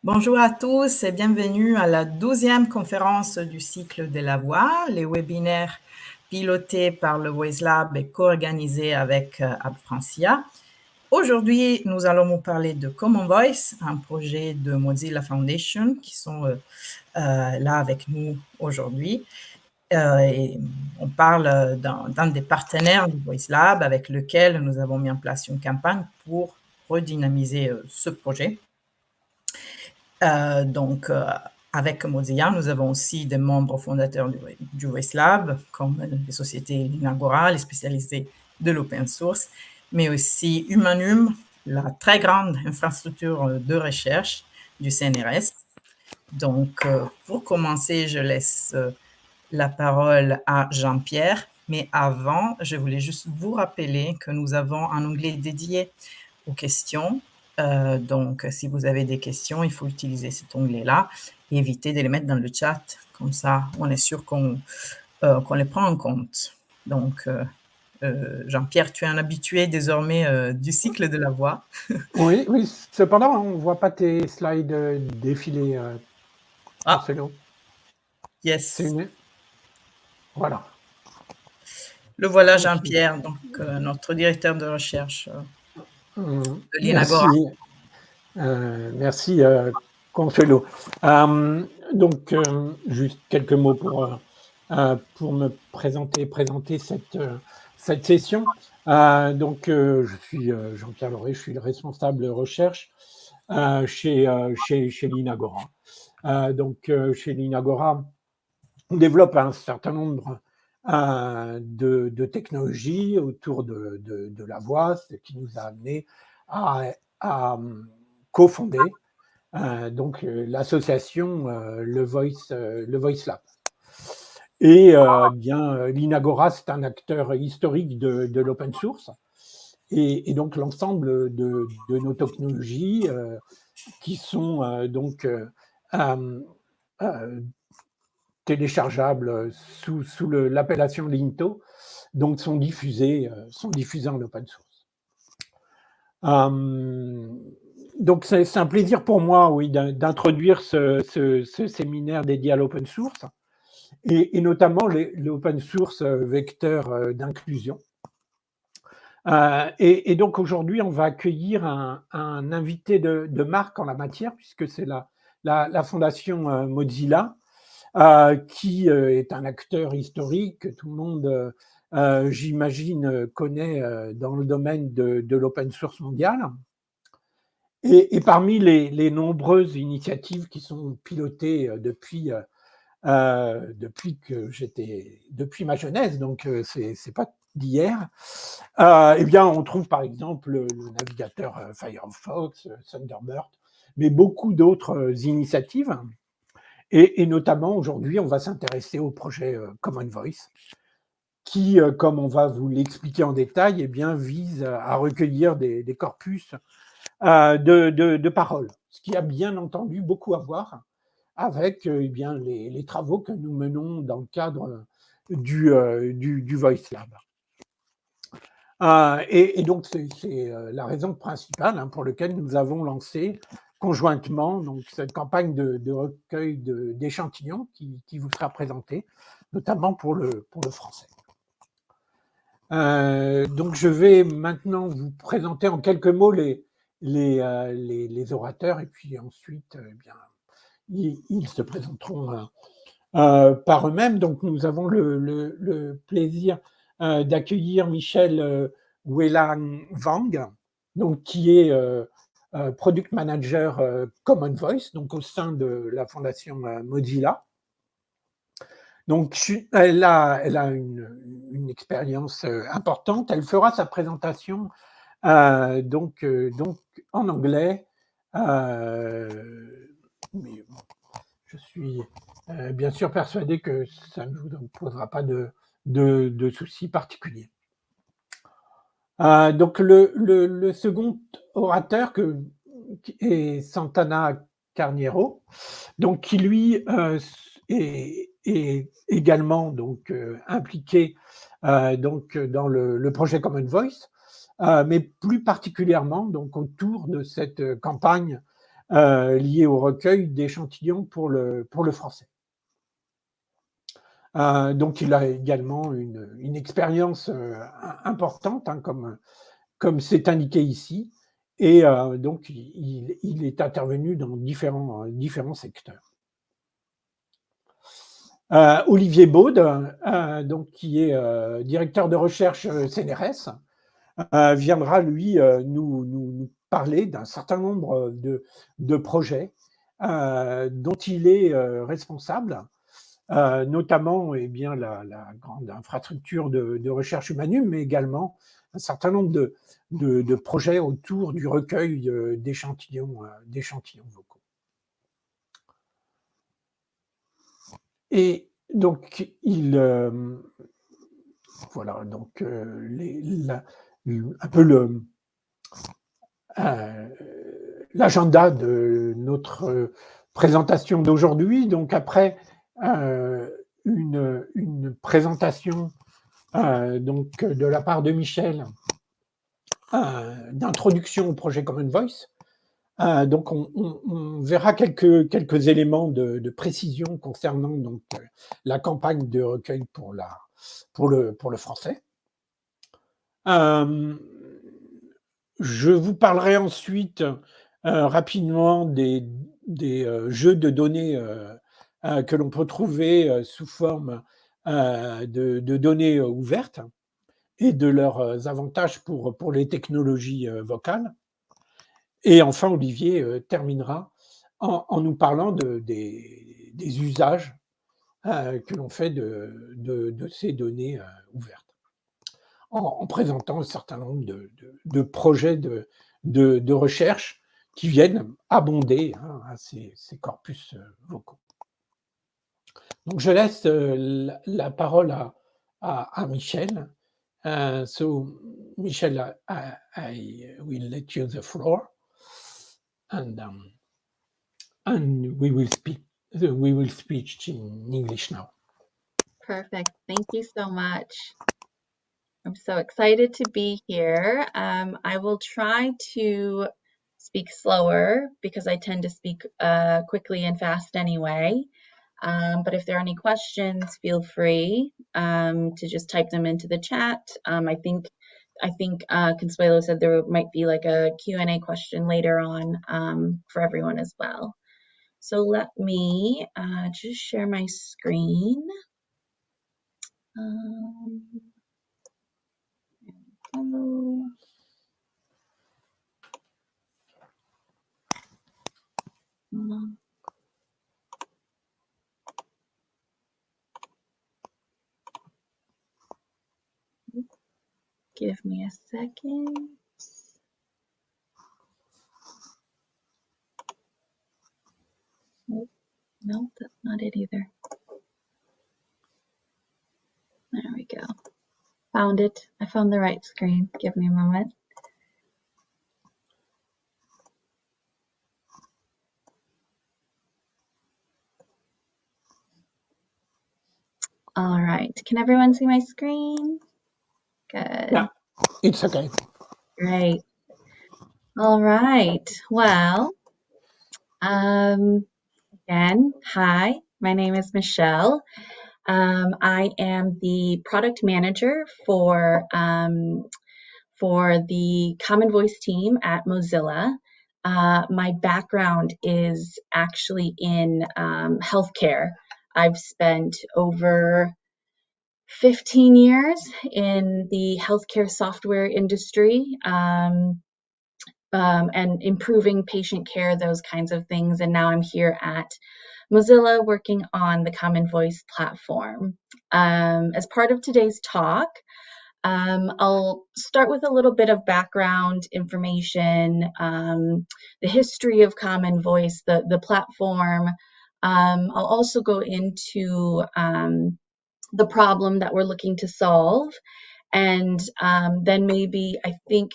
Bonjour à tous et bienvenue à la 12e conférence du cycle de la voix, les webinaires pilotés par le Voice Lab et co-organisés avec App Francia. Aujourd'hui, nous allons vous parler de Common Voice, un projet de Mozilla Foundation qui sont là avec nous aujourd'hui. Et on parle d'un des partenaires du Voice Lab avec lequel nous avons mis en place une campagne pour redynamiser ce projet. Avec Mozilla, nous avons aussi des membres fondateurs du Voice Lab, comme les sociétés Linagora, les spécialisés de l'open source, mais aussi Humanum, la très grande infrastructure de recherche du CNRS. Donc, pour commencer, je laisse la parole à Jean-Pierre. Mais avant, je voulais juste vous rappeler que nous avons un onglet dédié aux questions. Donc, si vous avez des questions, il faut utiliser cet onglet-là et éviter de les mettre dans le chat. Comme ça, on est sûr qu'on les prend en compte. Donc, Jean-Pierre, tu es un habitué désormais du cycle de la voix. Oui, oui. Cependant, on ne voit pas tes slides défiler, Ah, Consuelo. C'est yes. une... Voilà. Le voilà, Continue. Jean-Pierre, donc notre directeur de recherche de l'INAGORA. Merci. Merci, Consuelo. Donc, juste quelques mots pour me présenter cette session. Je suis Jean-Pierre Lauré, je suis le responsable recherche chez l'INAGORA. Chez l'INAGORA, on développe un certain nombre de technologies autour de la voix, ce qui nous a amené à cofonder l'association le Voice Lab. Et l'INAGORA, c'est un acteur historique de l'open source. Et donc, l'ensemble de nos technologies qui sont téléchargeables sous l'appellation Linto, donc sont diffusées en open source. Donc c'est un plaisir pour moi, oui, d'introduire ce séminaire dédié à l'open source et notamment l'open source vecteur d'inclusion. Et donc aujourd'hui, on va accueillir un invité de marque en la matière, puisque c'est la fondation Mozilla, qui est un acteur historique que tout le monde, j'imagine, connaît dans le domaine de l'open source mondial. Et parmi les nombreuses initiatives qui sont pilotées depuis ma jeunesse, donc c'est pas d'hier, eh bien on trouve par exemple le navigateur Firefox, Thunderbird, mais beaucoup d'autres initiatives. Et notamment aujourd'hui, on va s'intéresser au projet Common Voice, qui, comme on va vous l'expliquer en détail, eh bien, vise à recueillir des corpus de paroles, ce qui a bien entendu beaucoup à voir avec eh bien, les travaux que nous menons dans le cadre du Voice Lab. Et donc, c'est la raison principale pour laquelle nous avons lancé conjointement donc, cette campagne de recueil d'échantillons qui vous sera présentée, notamment pour le français. Donc, je vais maintenant vous présenter en quelques mots les orateurs, et puis ensuite, eh bien, ils se présenteront par eux-mêmes. Donc, nous avons le plaisir d'accueillir Michel Welang Wang, donc, qui est Product Manager Common Voice, donc au sein de la fondation Mozilla. Donc, elle a une expérience importante. Elle fera sa présentation donc en anglais. Mais bon, je suis bien sûr persuadé que ça ne vous posera pas de soucis particuliers. Donc, le second orateur est Santana Carniero, donc qui lui est également donc impliqué donc dans le projet Common Voice, mais plus particulièrement donc autour de cette campagne liées au recueil d'échantillons pour le français. Donc il a également une expérience importante, hein, comme c'est indiqué ici, et donc il est intervenu dans différents secteurs. Olivier Baud, donc, qui est directeur de recherche CNRS, viendra, lui, nous parler d'un certain nombre de projets dont il est responsable, notamment la grande infrastructure de recherche Humanum, mais également un certain nombre de projets autour du recueil d'échantillons vocaux. Et donc, voilà, donc un peu l'agenda de notre présentation d'aujourd'hui. Donc, après une présentation donc, de la part de Michel d'introduction au projet Common Voice, donc on verra quelques éléments de précision concernant donc la campagne de recueil pour le français. Je vous parlerai ensuite rapidement des jeux de données que l'on peut trouver sous forme de données ouvertes et de leurs avantages pour les technologies vocales. Et enfin, Olivier terminera en nous parlant des usages que l'on fait de ces données ouvertes, en présentant un certain nombre de projets de recherche qui viennent abonder ces corpus vocaux. Donc, je laisse la parole à Michel. So, Michel, I will let you the floor. And we will speak in English now. Perfect. Thank you so much. I'm so excited to be here. I will try to speak slower because I tend to speak quickly and fast anyway. But if there are any questions, feel free to just type them into the chat. I think Consuelo said there might be like a Q&A question later on for everyone as well. So let me just share my screen. Give me a second. No, that's not it either. There we go. Found it. I found the right screen. Give me a moment. All right. Can everyone see my screen? Good. Yeah, it's okay. Great. All right. Well, again, hi, my name is Michelle. I am the product manager for the Common Voice team at Mozilla. My background is actually in healthcare. I've spent over 15 years in the healthcare software industry and improving patient care, those kinds of things. And now I'm here at Mozilla working on the Common Voice platform. As part of today's talk, I'll start with a little bit of background information, the history of Common Voice, the platform. I'll also go into the problem that we're looking to solve. And then maybe I think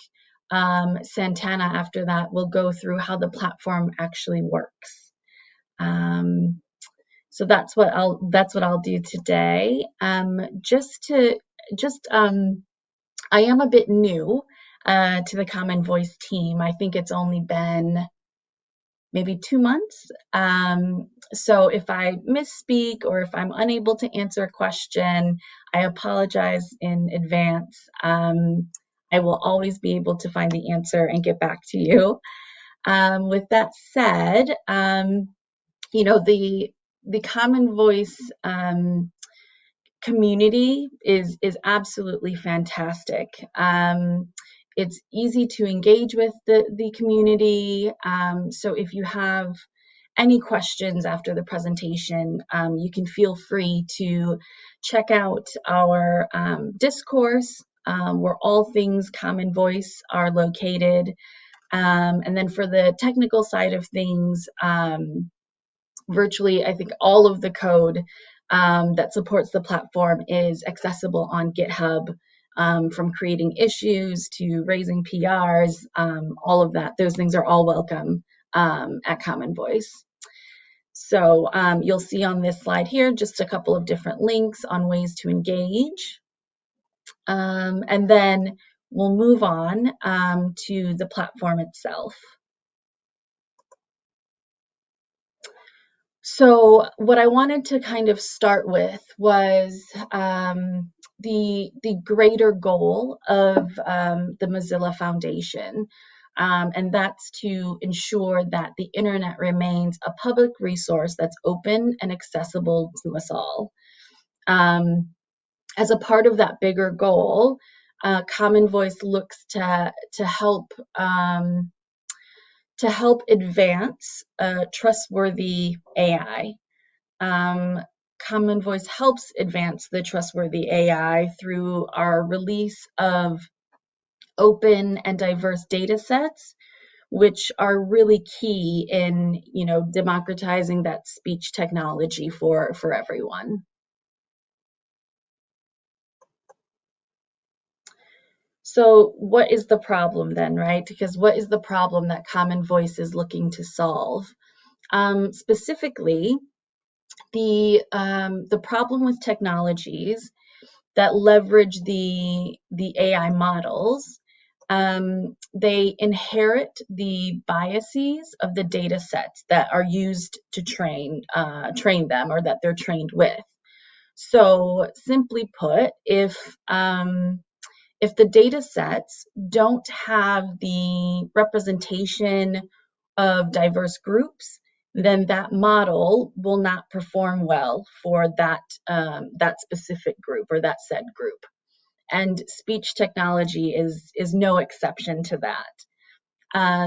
Santana after that will go through how the platform actually works. So that's what I'll do today. I am a bit new to the Common Voice team. I think it's only been maybe 2 months. So if I misspeak or if I'm unable to answer a question, I apologize in advance. I will always be able to find the answer and get back to you. With that said, you know, the Common Voice community is absolutely fantastic. It's easy to engage with the community. So if you have any questions after the presentation, you can feel free to check out our discourse, where all things Common Voice are located. And then for the technical side of things, virtually, I think all of the code that supports the platform is accessible on GitHub, from creating issues to raising PRs, all of that. Those things are all welcome at Common Voice. So you'll see on this slide here just a couple of different links on ways to engage. And then we'll move on to the platform itself. So what I wanted to kind of start with was the greater goal of the Mozilla Foundation, and that's to ensure that the internet remains a public resource that's open and accessible to us all. As a part of that bigger goal, Common Voice looks to help advance trustworthy AI. Common Voice helps advance the trustworthy AI through our release of open and diverse data sets, which are really key in, you know, democratizing that speech technology for everyone. So what is the problem then, right? Because what is the problem that Common Voice is looking to solve? Specifically, the problem with technologies that leverage the AI models, they inherit the biases of the data sets that are used to train them, or that they're trained with. So simply put, if the data sets don't have the representation of diverse groups, then that model will not perform well for that specific group or that said group. And speech technology is no exception to that.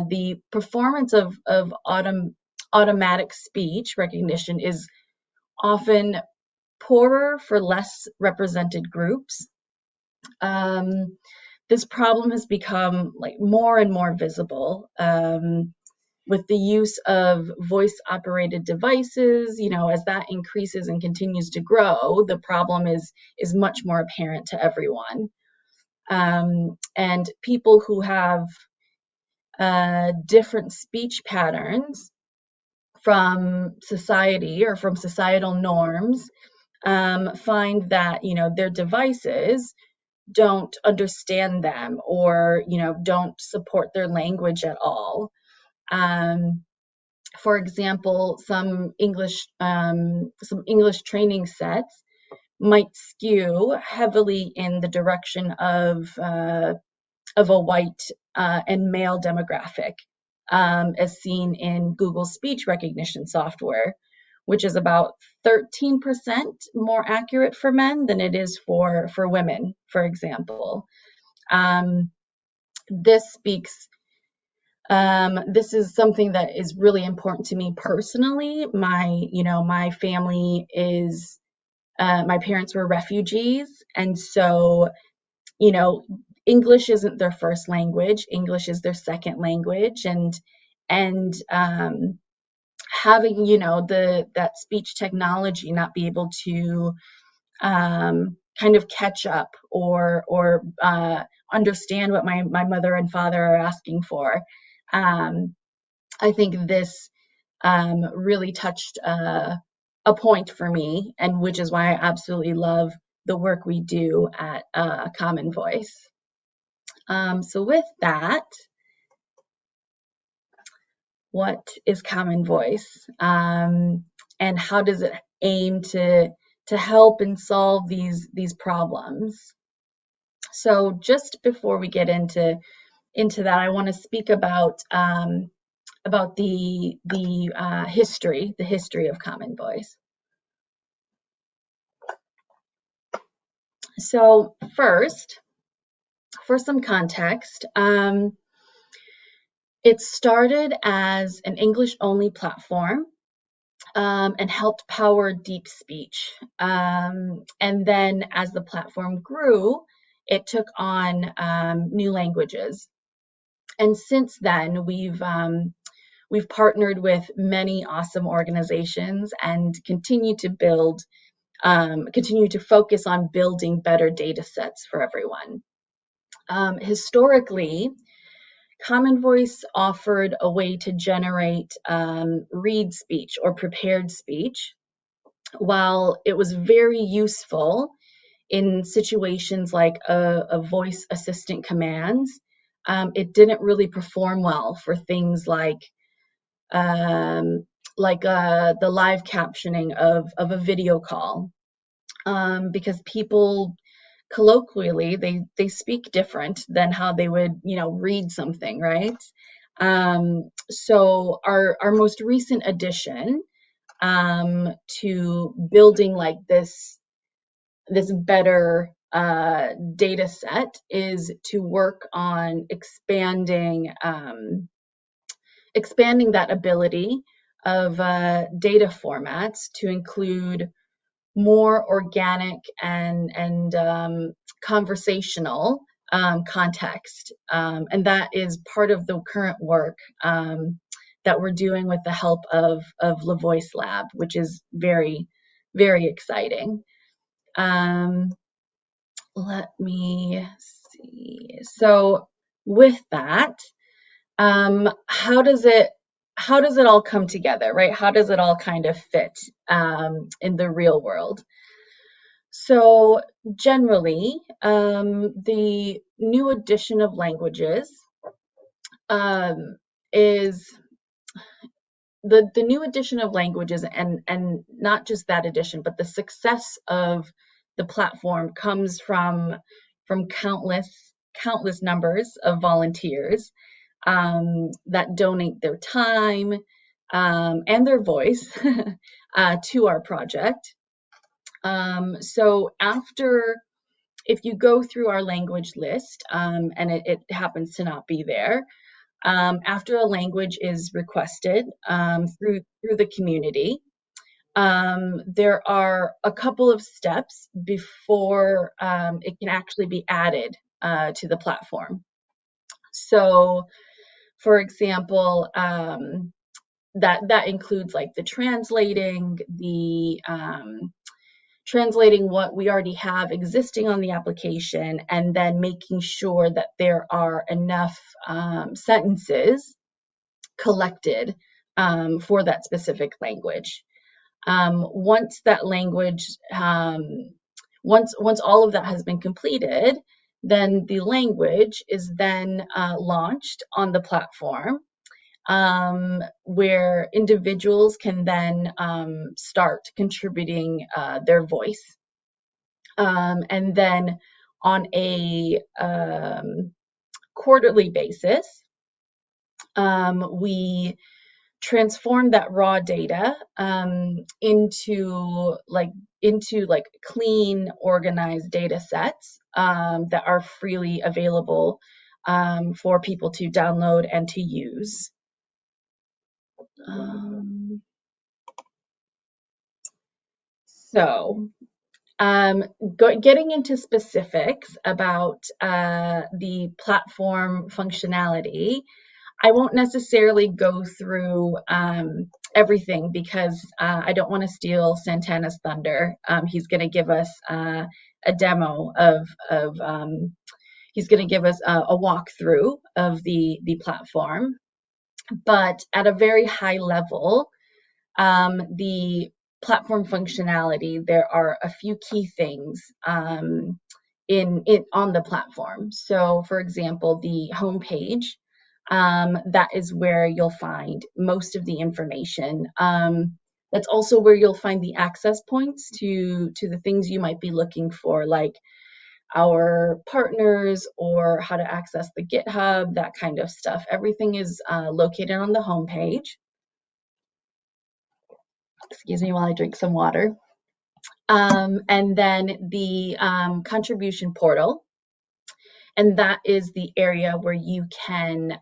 The performance of automatic speech recognition is often poorer for less represented groups. This problem has become more and more visible with the use of voice-operated devices. You know, as that increases and continues to grow, the problem is much more apparent to everyone. And people who have different speech patterns from society or from societal norms find that, you know, their devices don't understand them, or, you know, don't support their language at all. For example, some English training sets might skew heavily in the direction of a white and male demographic, as seen in Google's speech recognition software, which is about 13% more accurate for men than it is for women, for example. This is something that is really important to me personally. My family is, my parents were refugees, and so, you know, English isn't their first language. English is their second language, and having, you know, that speech technology not be able to kind of catch up or understand what my mother and father are asking for. I think this really touched a point for me, and which is why I absolutely love the work we do at Common Voice. So with that, what is Common Voice, and how does it aim to help and solve these problems. So just before we get into that, I want to speak about the history of Common Voice. So first, for some context, it started as an English-only platform and helped power deep speech. And then as the platform grew, it took on new languages. And since then, we've partnered with many awesome organizations and continue to focus on building better data sets for everyone. Historically, Common Voice offered a way to generate read speech or prepared speech. While it was very useful in situations like a voice assistant commands, it didn't really perform well for things like the live captioning of a video call, because people colloquially they speak different than how they would read something, right? So our most recent addition to building like this better data set is to work on expanding that ability of data formats to include more organic and conversational context. And that is part of the current work that we're doing with the help of LaVoice Lab, which is very, very exciting. Let me see. So with that, how does it all come together, right? How does it all kind of fit in the real world? So generally, the new addition of languages is the new addition of languages, and not just that addition, but the success of the platform comes from countless numbers of volunteers that donate their time and their voice to our project. So if you go through our language list, and it happens to not be there, after a language is requested through the community, there are a couple of steps before it can actually be added to the platform. So, for example, that includes like the translating what we already have existing on the application, and then making sure that there are enough sentences collected for that specific language. Once that language, once all of that has been completed, then the language is then launched on the platform, where individuals can then start contributing their voice. And then on a quarterly basis, we transform that raw data into clean, organized data sets that are freely available for people to download and to use. Getting into specifics about the platform functionality, I won't necessarily go through everything because I don't want to steal Santana's thunder. He's going to give us a demo he's going to give us a walkthrough of the platform. But at a very high level, the platform functionality, there are a few key things on the platform. So, for example, the homepage that is where you'll find most of the information. That's also where you'll find the access points to the things you might be looking for, like our partners or how to access the GitHub, that kind of stuff. Everything is located on the homepage. Excuse me while I drink some water. And then the contribution portal. And that is the area where you can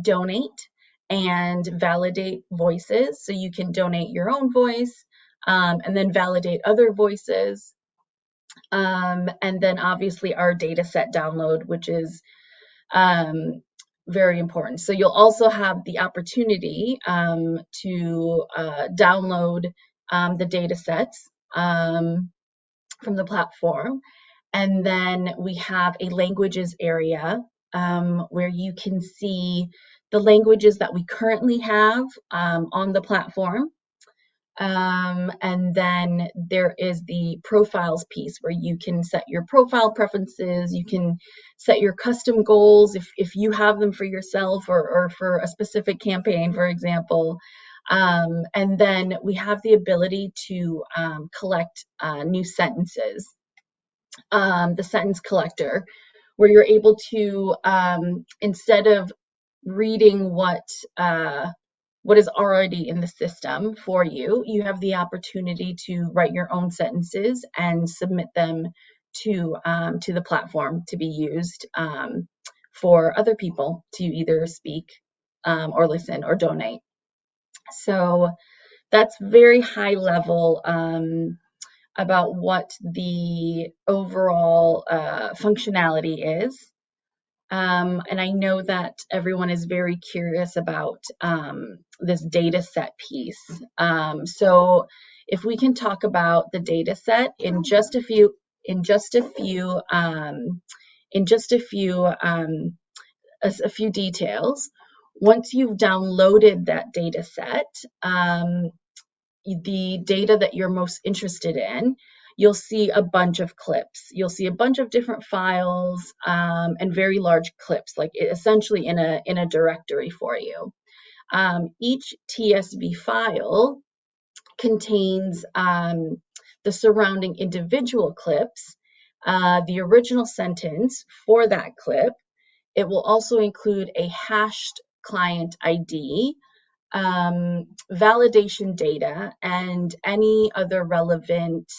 donate and validate voices. So you can donate your own voice and then validate other voices. And then obviously our data set download, which is very important. So you'll also have the opportunity to download the data sets from the platform. And then we have a languages area where you can see the languages that we currently have on the platform. And then there is the profiles piece where you can set your profile preferences, you can set your custom goals if you have them for yourself or for a specific campaign, for example. And then we have the ability to collect new sentences. The sentence collector, where you're able to, instead of reading what is already in the system for you, you have the opportunity to write your own sentences and submit them to the platform to be used for other people to either speak or listen or donate. So that's very high level about what the overall functionality is. And I know that everyone is very curious about this data set piece. So if we can talk about the data set in just a few details. Once you've downloaded that data set, the data that you're most interested in, you'll see a bunch of clips. You'll see a bunch of different files and very large clips, like essentially in a directory for you. Each TSV file contains the surrounding individual clips, the original sentence for that clip. It will also include a hashed client ID, validation data, and any other relevant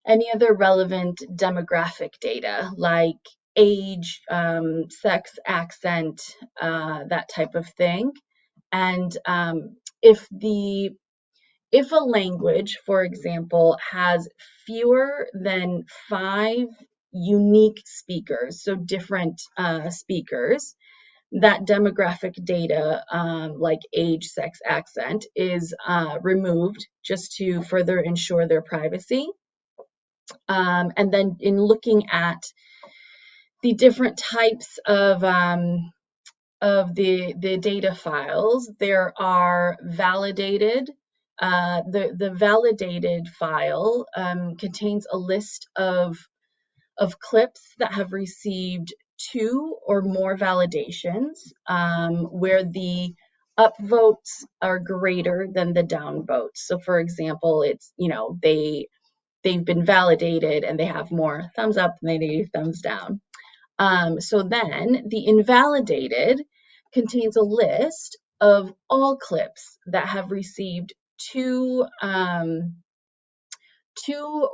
demographic data like age, sex, accent, that type of thing. And if a language, for example, has fewer than 5 unique speakers, so different speakers, that demographic data, like age, sex, accent, is removed just to further ensure their privacy. And then in looking at the different types of the data files, there are validated. The validated file contains a list of clips that have received 2 or more validations, where the upvotes are greater than the downvotes. So for example, it's, they've been validated and they have more thumbs up than they do thumbs down. So then the invalidated contains a list of all clips that have received 2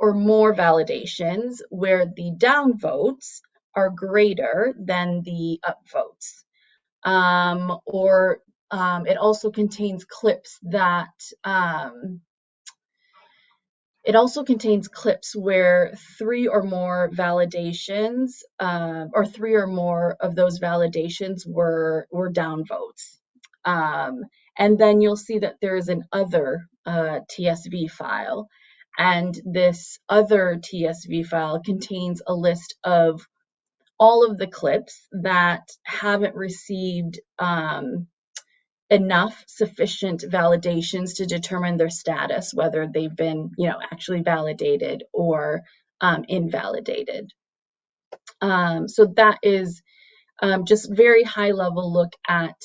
or more validations, where the downvotes are greater than the upvotes. It also contains clips that where 3 or more validations, or 3 or more of those validations were downvotes. And then you'll see that there is an other TSV file. And this other TSV file contains a list of all of the clips that haven't received enough sufficient validations to determine their status, whether they've been, actually validated or invalidated. So that is just very high level look at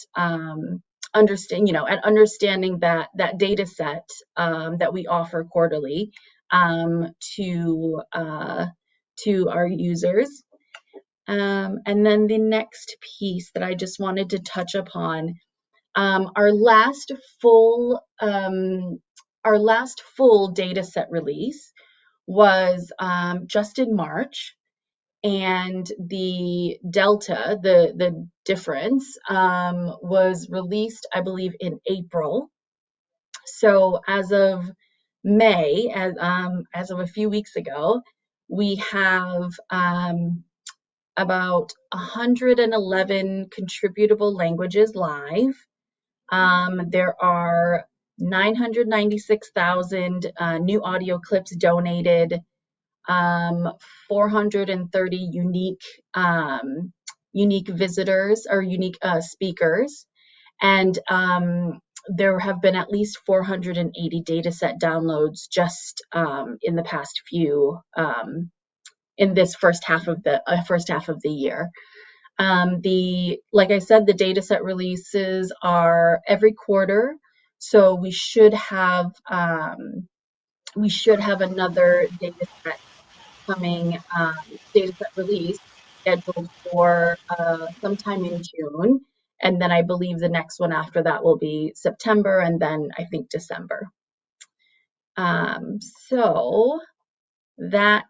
understanding that data set that we offer quarterly to our users. And then the next piece that I just wanted to touch upon, our last full data set release was just in March, and the delta, the difference, was released, I believe, in April. So as of May, as of a few weeks ago, we have about 111 contributable languages live. There are 996,000 new audio clips donated, 430 unique visitors or unique speakers, and there have been at least 480 dataset downloads just in the past few in this first half of the year. Like I said, the dataset releases are every quarter, so we should have another dataset coming, dataset release scheduled for sometime in June, and then I believe the next one after that will be September, and then I think December. So that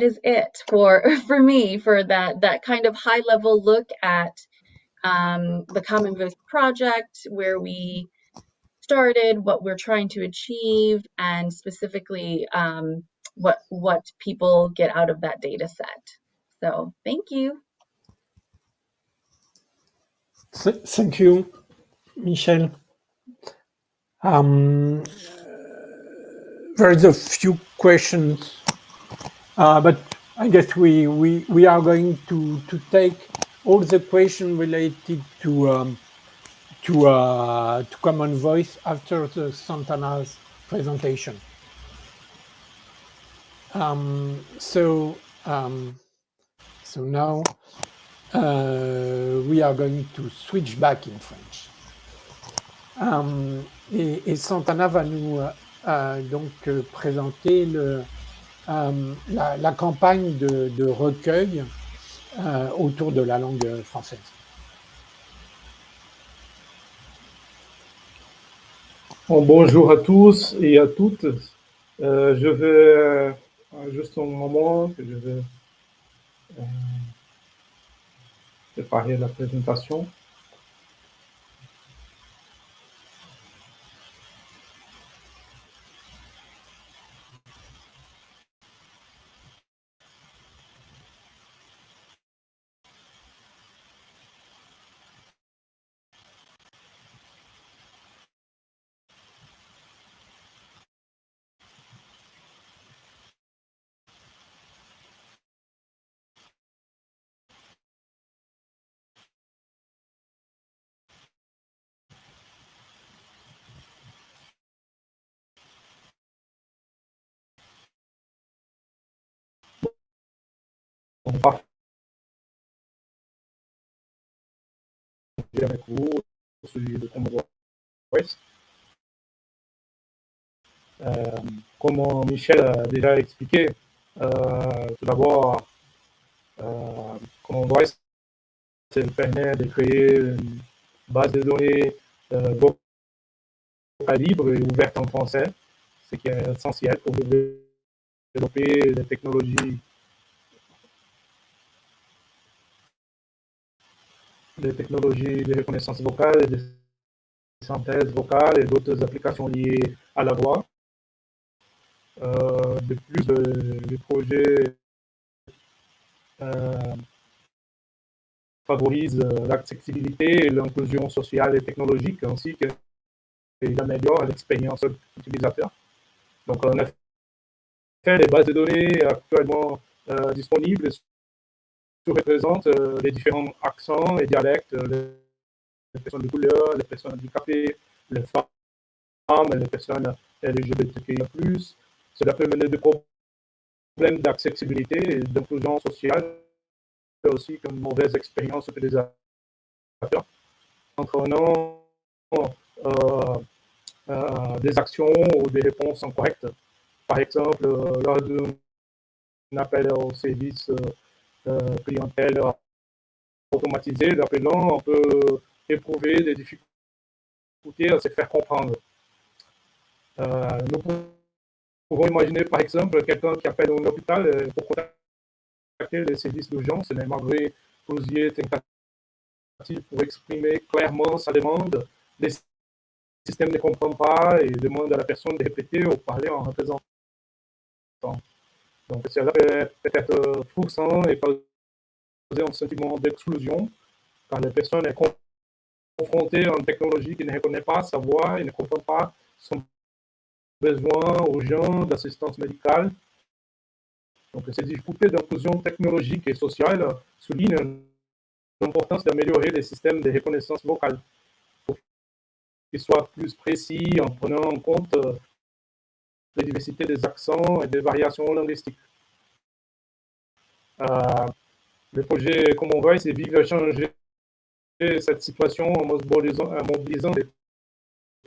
is it for me, for that kind of high level look at the Common Voice project, where we started, what we're trying to achieve, and specifically what people get out of that data set. So thank you. Thank you, Michelle. There is a few questions, but I guess we are going to take all the questions related to Common Voice after the Santana's presentation. So now we are going to switch back in French. Et Santana va nous donc présenter la campagne de recueil autour de la langue française. Bon, bonjour à tous et à toutes. Je vais juste un moment que je vais préparer la présentation. On va partager avec vous celui de Common Voice. Comme Michel a déjà expliqué, tout d'abord, Common Voice permet de créer une base de données vocale libre et ouverte en français, ce qui est essentiel pour développer des technologies de reconnaissance vocale, de synthèse vocale et d'autres applications liées à la voix. De plus, le projet favorise l'accessibilité et l'inclusion sociale et technologique, ainsi qu'il améliore l'expérience utilisateur. Donc, en effet, les bases de données actuellement disponibles représentent les différents accents et dialectes, les personnes de couleur, les personnes handicapées, les femmes, les personnes LGBTQIA+. Cela peut mener des problèmes d'accessibilité et d'inclusion sociale aussi comme mauvaise expérience utilisateur, entraînant des actions ou des réponses incorrectes. Par exemple, lors d'un appel au service clientèle automatisé, l'appelant, on peut éprouver des difficultés à se faire comprendre. Nous pouvons imaginer, par exemple, quelqu'un qui appelle un hôpital pour contacter les services d'urgence, mais malgré plusieurs tentatives pour exprimer clairement sa demande, le système ne comprend pas et demande à la personne de répéter ou parler en représentant. Donc, cela peut être frustrant et causer un sentiment d'exclusion quand la personne est confrontée à une technologie qui ne reconnaît pas sa voix et ne comprend pas son besoin urgent d'assistance médicale. Donc, ces difficultés d'inclusion technologique et sociale soulignent l'importance d'améliorer les systèmes de reconnaissance vocale pour qu'ils soient plus précis en prenant en compte la diversité des accents et des variations linguistiques. Le projet Common Voice vise à changer cette situation en mobilisant les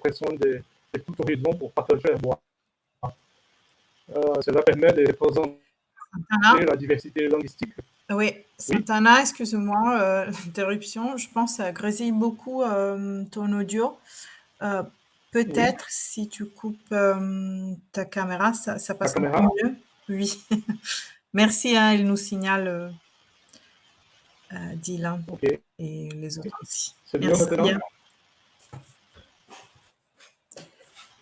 personnes de tout horizon pour partager la voix. Cela permet de représenter la diversité linguistique. Oui, Santana, excuse-moi l'interruption. Je pense que ça grésille beaucoup ton audio. Peut-être si tu coupes ta caméra, ça passe un peu mieux. Oui. Merci, hein, il nous signale Dylan et les autres aussi. C'est bien maintenant?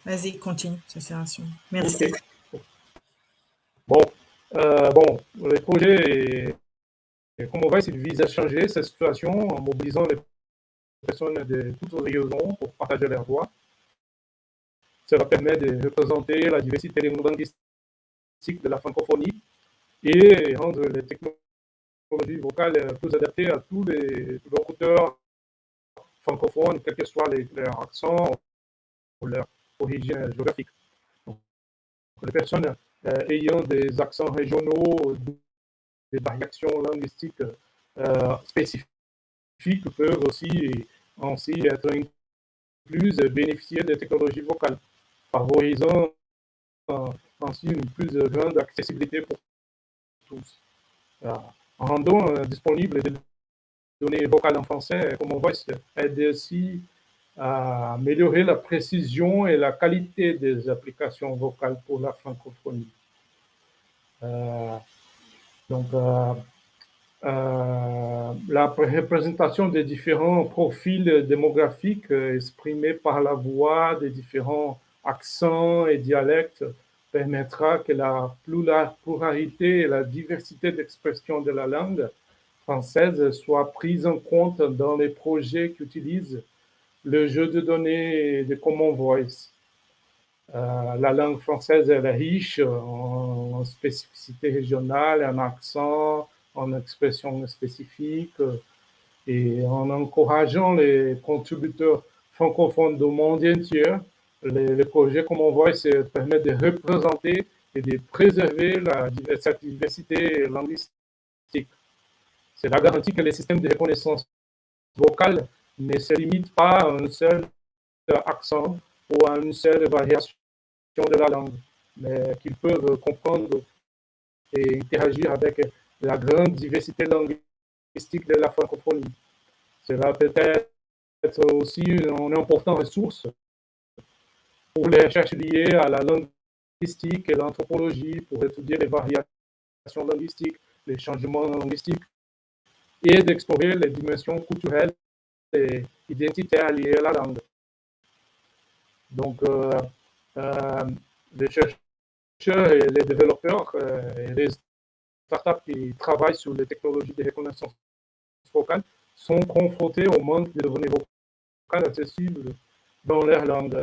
Vas-y, continue, ça sert à rien. Merci. Okay. Bon, le projet Common Voice vise à changer cette situation en mobilisant les personnes de toutes horizons pour partager leur voix. Cela permet de représenter la diversité linguistique de la francophonie et rendre les technologies vocales plus adaptées à tous les locuteurs francophones, quel que soit leur accent ou leur origine géographique. Donc, les personnes ayant des accents régionaux, des variations linguistiques spécifiques peuvent aussi être incluses et bénéficier des technologies vocales, favorisant ainsi une plus grande accessibilité pour tous. En rendant disponibles des données vocales en français, Common Voice aide aussi à améliorer la précision et la qualité des applications vocales pour la francophonie. La représentation des différents profils démographiques exprimés par la voix des différents accents et dialectes permettra que la pluralité et la diversité d'expression de la langue française soient prises en compte dans les projets qui utilisent le jeu de données de Common Voice. La langue française est riche en spécificité régionale, en accent, en expression spécifique, et en encourageant les contributeurs francophones du monde entier, le projet Common Voice permet de représenter et de préserver cette diversité linguistique. Cela garantit que les systèmes de reconnaissance vocale ne se limitent pas à un seul accent ou à une seule variation de la langue, mais qu'ils peuvent comprendre et interagir avec la grande diversité linguistique de la francophonie. Cela peut être aussi une importante ressource pour les recherches liées à la linguistique et l'anthropologie, pour étudier les variations linguistiques, les changements linguistiques, et d'explorer les dimensions culturelles et identitaires liées à la langue. Donc, les chercheurs et les développeurs et les startups qui travaillent sur les technologies de reconnaissance vocale sont confrontés au manque de données vocales accessibles dans leur langue.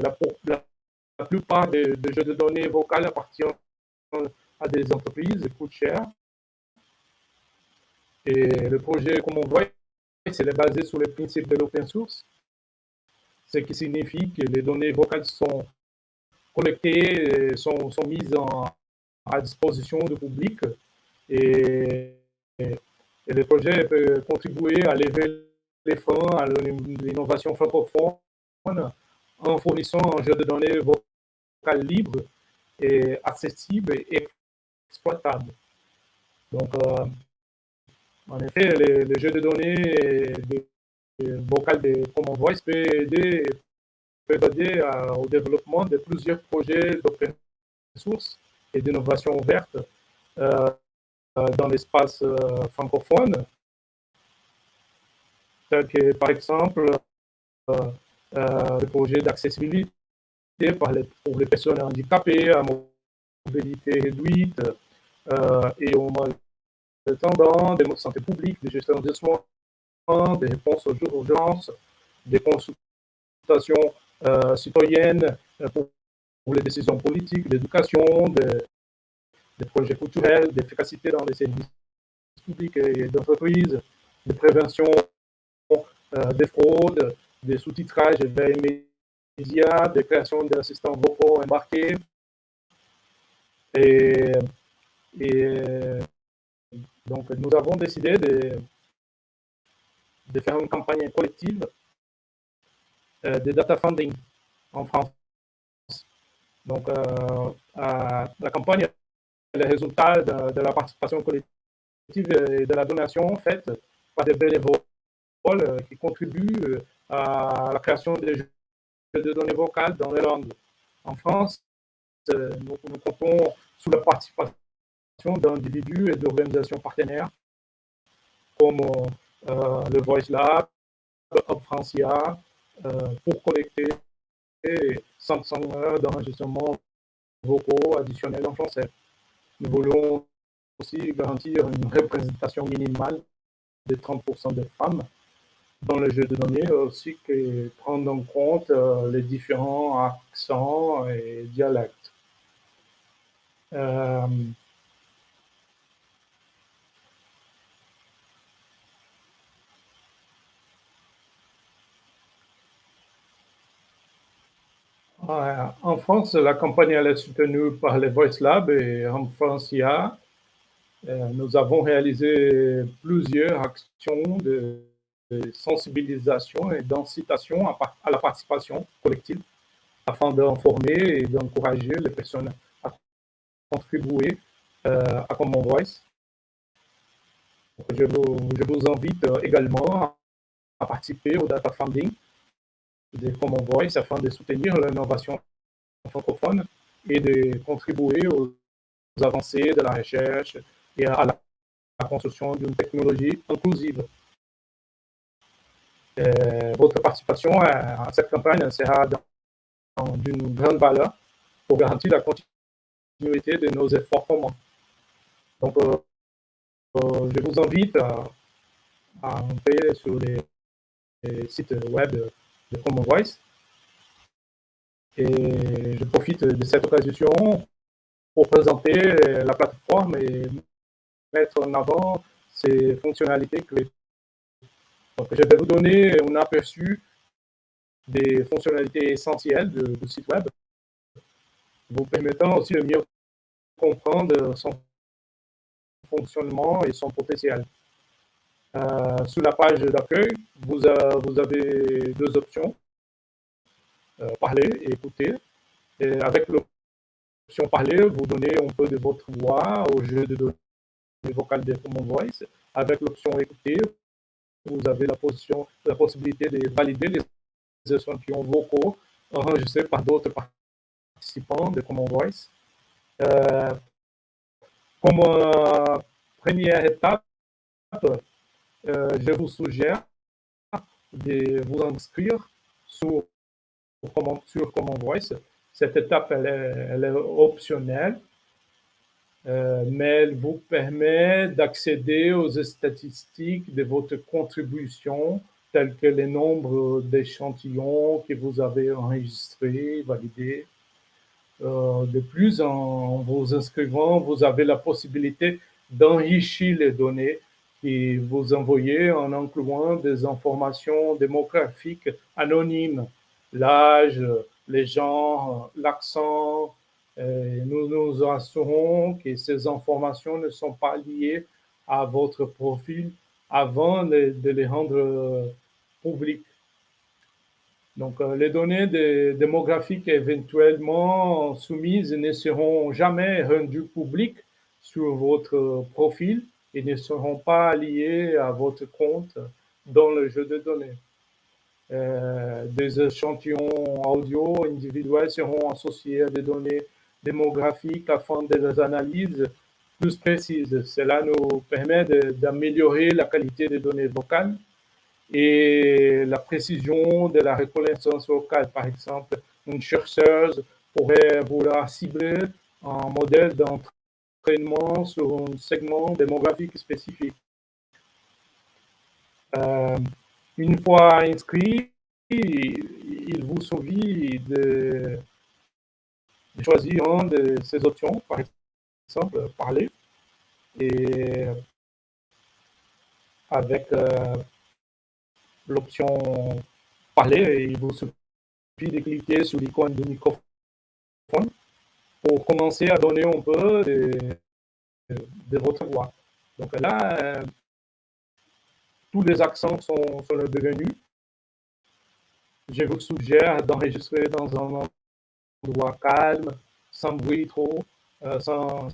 La plupart des jeux de données vocales appartiennent à des entreprises et coûtent cher. Et le projet Common Voice est basé sur le principe de l'open source, ce qui signifie que les données vocales sont collectées, sont mises à disposition du public et Et le projet peut contribuer à lever les freins à l'innovation francophone en fournissant un jeu de données vocal libre et accessible et exploitable. Donc, en effet, le jeu de données vocal de Common Voice peut aider au développement de plusieurs projets d'open source et d'innovation ouverte dans l'espace francophone, tel que par exemple le projet d'accessibilité pour les personnes handicapées, à mobilité réduite et aux malentendants, des santé publique, de gestion des soins, des réponses aux urgences, des consultations citoyennes pour les décisions politiques, d'éducation, des projets culturels, d'efficacité dans les services publics et d'entreprises, de prévention des fraudes, des sous-titrages vers les médias, de création d'assistants vocaux embarqués. Et donc, nous avons décidé de faire une campagne collective de data funding en France. Donc, la campagne est le résultat de la participation collective et de la donation faite par des bénévoles qui contribuent à la création des jeux de données vocales dans les langues. En France, nous comptons sur la participation d'individus et d'organisations partenaires comme le Voice Lab, Hub Francia, pour collecter 500 heures d'enregistrement vocaux additionnels en français. Nous voulons aussi garantir une représentation minimale de 30% des femmes dans le jeu de données, ainsi que prendre en compte les différents accents et dialectes. En France, la campagne elle est soutenue par le Voice Lab et en Francia. Nous avons réalisé plusieurs actions de sensibilisation et d'incitation à la participation collective afin d'informer et d'encourager les personnes à contribuer à Common Voice. Je vous invite également à participer au data funding de Common Voice afin de soutenir l'innovation francophone et de contribuer aux avancées de la recherche et à la construction d'une technologie inclusive. Votre participation à cette campagne sera d'une grande valeur pour garantir la continuité de nos efforts communs. Donc, je vous invite à entrer sur les sites web de Common Voice. Et je profite de cette occasion pour présenter la plateforme et mettre en avant ses fonctionnalités clés. Donc, je vais vous donner un aperçu des fonctionnalités essentielles du site web, vous permettant aussi de mieux comprendre son fonctionnement et son potentiel. Sur la page d'accueil, vous avez deux options, parler et écouter. Et avec l'option parler, vous donnez un peu de votre voix au jeu de données vocales de Common Voice. Avec l'option écouter, vous avez la possibilité de valider les échantillons vocaux enregistrés par d'autres participants de Common Voice. Comme première étape, je vous suggère de vous inscrire sur Common Voice. Cette étape, elle est optionnelle, mais elle vous permet d'accéder aux statistiques de votre contribution, telles que le nombre d'échantillons que vous avez enregistrés, validés. De plus, en vous inscrivant, vous avez la possibilité d'enrichir les données et vous envoyer en incluant des informations démographiques anonymes, l'âge, les genres, l'accent. Nous nous assurons que ces informations ne sont pas liées à votre profil avant de les rendre publics. Donc, les données démographiques éventuellement soumises ne seront jamais rendues publiques sur votre profil et ne seront pas liées à votre compte dans le jeu de données. Des échantillons audio individuels seront associés à des données démographiques afin des analyses plus précises. Cela nous permet d'améliorer la qualité des données vocales et la précision de la reconnaissance vocale. Par exemple, une chercheuse pourrait vouloir cibler un modèle d'entraînement sur un segment démographique spécifique. Une fois inscrit, il vous suffit de choisir une de ces options, par exemple, parler, et avec l'option parler, il vous suffit de cliquer sur l'icône du microphone pour commencer à donner un peu de votre voix. Donc là, tous les accents sont le devenus. Je vous suggère d'enregistrer dans un endroit calme, sans bruit trop, sans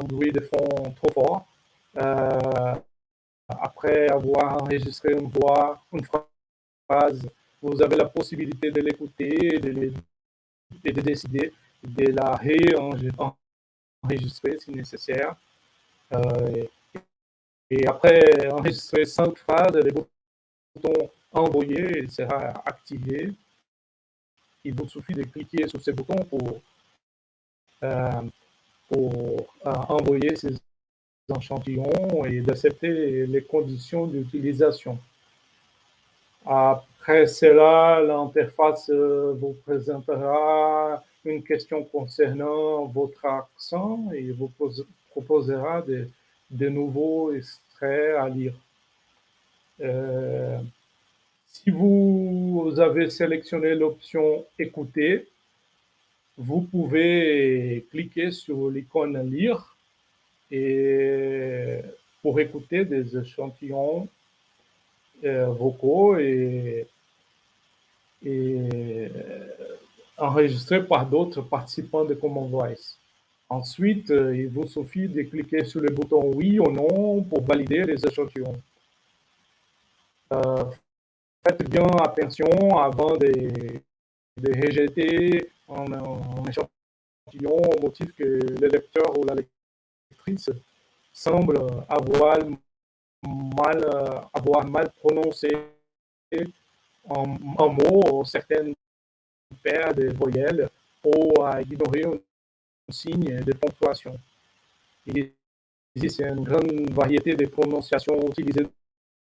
bruit de fond trop fort. Après avoir enregistré une voix, une phrase, vous avez la possibilité de l'écouter et de décider de la réenregistrer si nécessaire. Et après enregistrer 5 phrases, le bouton envoyer sera activé. Il vous suffit de cliquer sur ce bouton pour envoyer ces échantillons et d'accepter les conditions d'utilisation. Après cela, l'interface vous présentera une question concernant votre accent et vous proposera de nouveaux extraits à lire. Si vous avez sélectionné l'option « Écouter », vous pouvez cliquer sur l'icône « Lire » et pour écouter des échantillons vocaux et enregistrés par d'autres participants de Common Voice. Ensuite, il vous suffit de cliquer sur le bouton « Oui » ou « Non » pour valider les échantillons. Faites bien attention avant de rejeter un échantillon au motif que le lecteur ou la lectrice semble avoir mal prononcé un mot ou certaines paires de voyelles ou à ignorer un signe de ponctuation. Il existe une grande variété de prononciations utilisées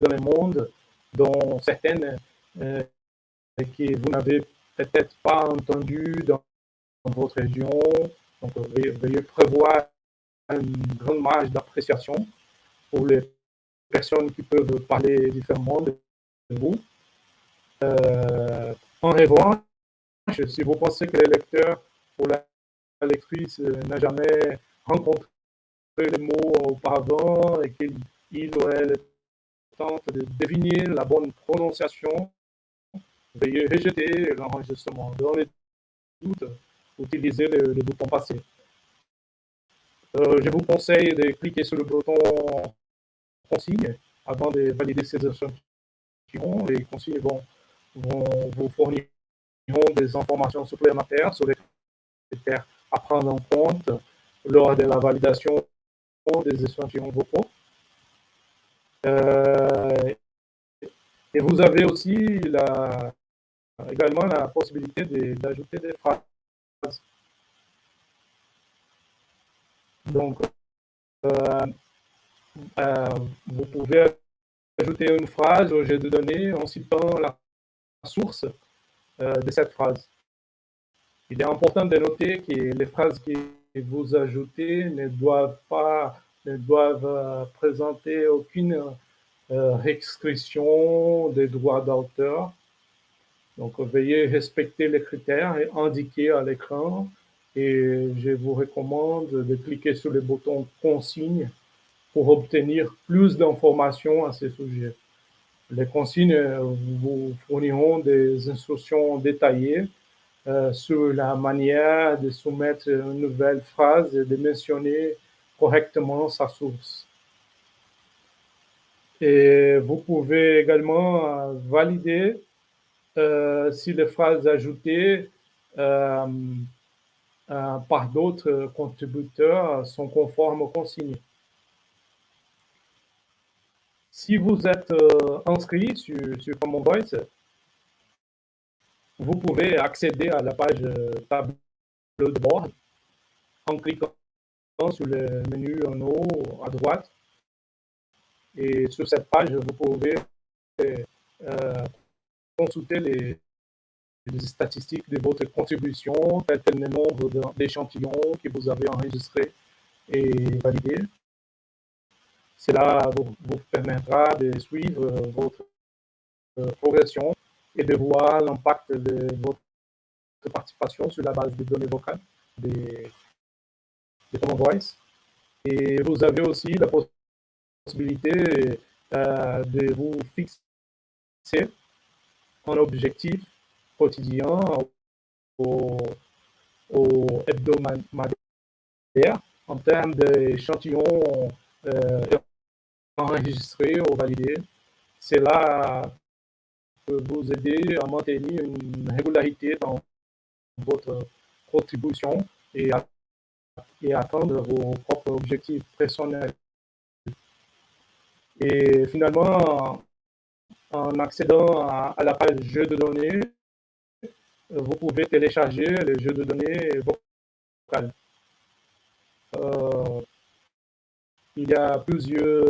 dans le monde, dont certaines que vous n'avez peut-être pas entendues dans votre région. Donc, veuillez prévoir une grande marge d'appréciation pour les personnes qui peuvent parler différemment de vous. En revanche, si vous pensez que le lecteur ou la lectrice n'a jamais rencontré les mots auparavant et qu'il ou elle tente de deviner la bonne prononciation, veuillez rejeter l'enregistrement. Dans les doutes, utilisez le bouton passer. Je vous conseille de cliquer sur le bouton consigne avant de valider ces échantillons. Les consignes vont vous fournir des informations supplémentaires sur les critères à prendre en compte lors de la validation des échantillons vocaux. Et vous avez aussi également la possibilité d'ajouter des phrases. Donc, vous pouvez ajouter une phrase au jeu de données en citant la source de cette phrase. Il est important de noter que les phrases que vous ajoutez ne doivent présenter aucune restriction des droits d'auteur. Donc, veuillez respecter les critères et indiquer à l'écran. Et je vous recommande de cliquer sur le bouton consigne pour obtenir plus d'informations à ce sujet. Les consignes vous fourniront des instructions détaillées sur la manière de soumettre une nouvelle phrase et de mentionner correctement sa source. Et vous pouvez également valider si les phrases ajoutées par d'autres contributeurs sont conformes aux consignes. Si vous êtes inscrit sur Common Voice, vous pouvez accéder à la page tableau de bord en cliquant sur le menu en haut à droite. Et sur cette page, vous pouvez consulter les statistiques de votre contribution, tel que le nombre d'échantillons que vous avez enregistrés et validés. Cela vous permettra de suivre votre progression et de voir l'impact de votre participation sur la base de données vocales de Common Voice. Et vous avez aussi la possibilité de vous fixer un objectif quotidien ou hebdomadaire en termes d'échantillons enregistrés ou validés. Cela peut vous aider à maintenir une régularité dans votre contribution et atteindre vos propres objectifs personnels. Et finalement, en accédant à la page jeu de données, vous pouvez télécharger les jeux de données vocales. Il y a plusieurs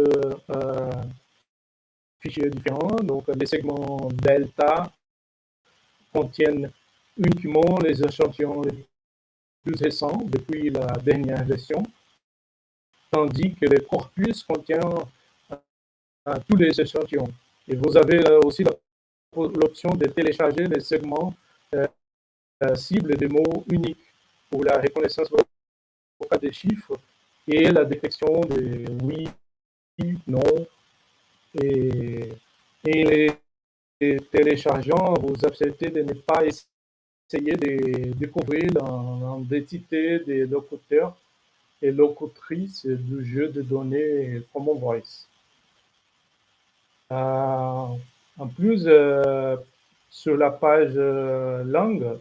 fichiers différents. Donc, les segments Delta contiennent uniquement les échantillons les plus récents depuis la dernière version, tandis que le corpus contient tous les échantillons. Et vous avez aussi l'option de télécharger les segments cibles des mots uniques pour la reconnaissance vocale des chiffres et la détection des oui, non. Et les téléchargeant, vous acceptez de ne pas essayer de découvrir l'identité des locuteurs et locutrices du jeu de données Common Voice. En plus, sur la page langue,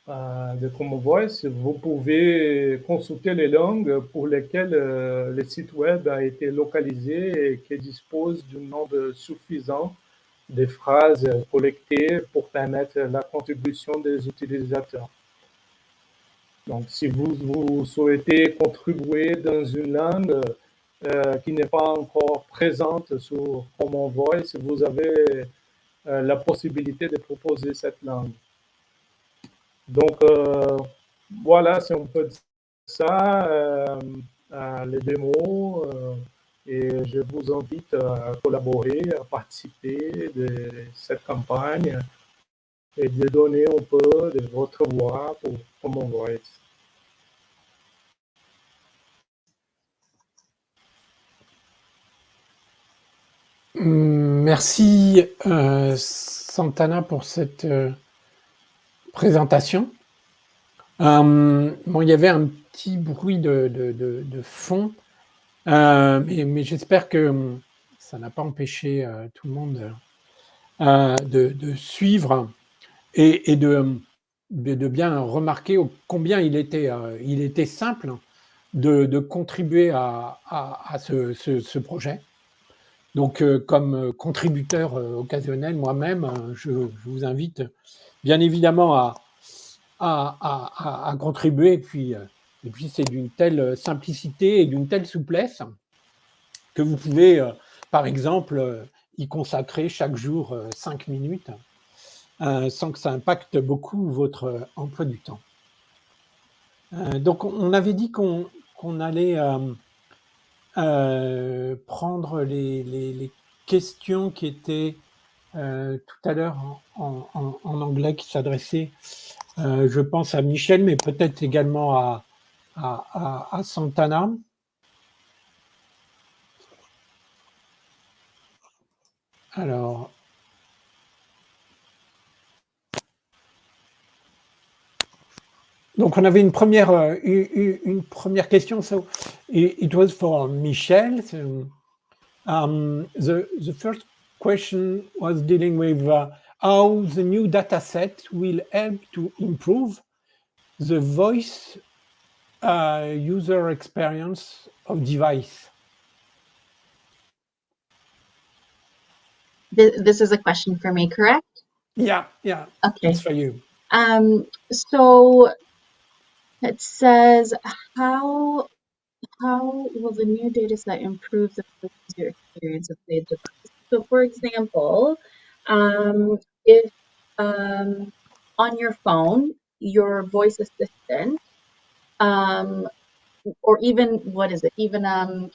de Common Voice, vous pouvez consulter les langues pour lesquelles le site web a été localisé et qui dispose d'un nombre suffisant de phrases collectées pour permettre la contribution des utilisateurs. Donc, si vous souhaitez contribuer dans une langue qui n'est pas encore présente sur Common Voice, vous avez la possibilité de proposer cette langue. Donc, voilà, c'est un peu ça, les démos, et je vous invite à collaborer, à participer de cette campagne et de donner un peu de votre voix pour Common Voice. Merci Santana pour cette présentation. Bon, il y avait un petit bruit de fond, mais j'espère que ça n'a pas empêché tout le monde de suivre et de bien remarquer combien il était simple de contribuer à ce projet. Donc, comme contributeur occasionnel, moi-même, je vous invite bien évidemment à contribuer. Et puis c'est d'une telle simplicité et d'une telle souplesse que vous pouvez, par exemple, y consacrer chaque jour 5 minutes sans que ça impacte beaucoup votre emploi du temps. Donc, on avait dit qu'on allait prendre les questions qui étaient tout à l'heure en anglais, qui s'adressaient Je pense à Michel, mais peut-être également à Santana. Alors, donc on avait une première question. So it was for Michel. So, the first question was dealing with how the new data set will help to improve the voice user experience of device. This is a question for me, correct? Yeah, Okay. it's for you. So it says, how will the new data set improve the user experience of the device? So for example, if on your phone, your voice assistant, or even, what is it? Even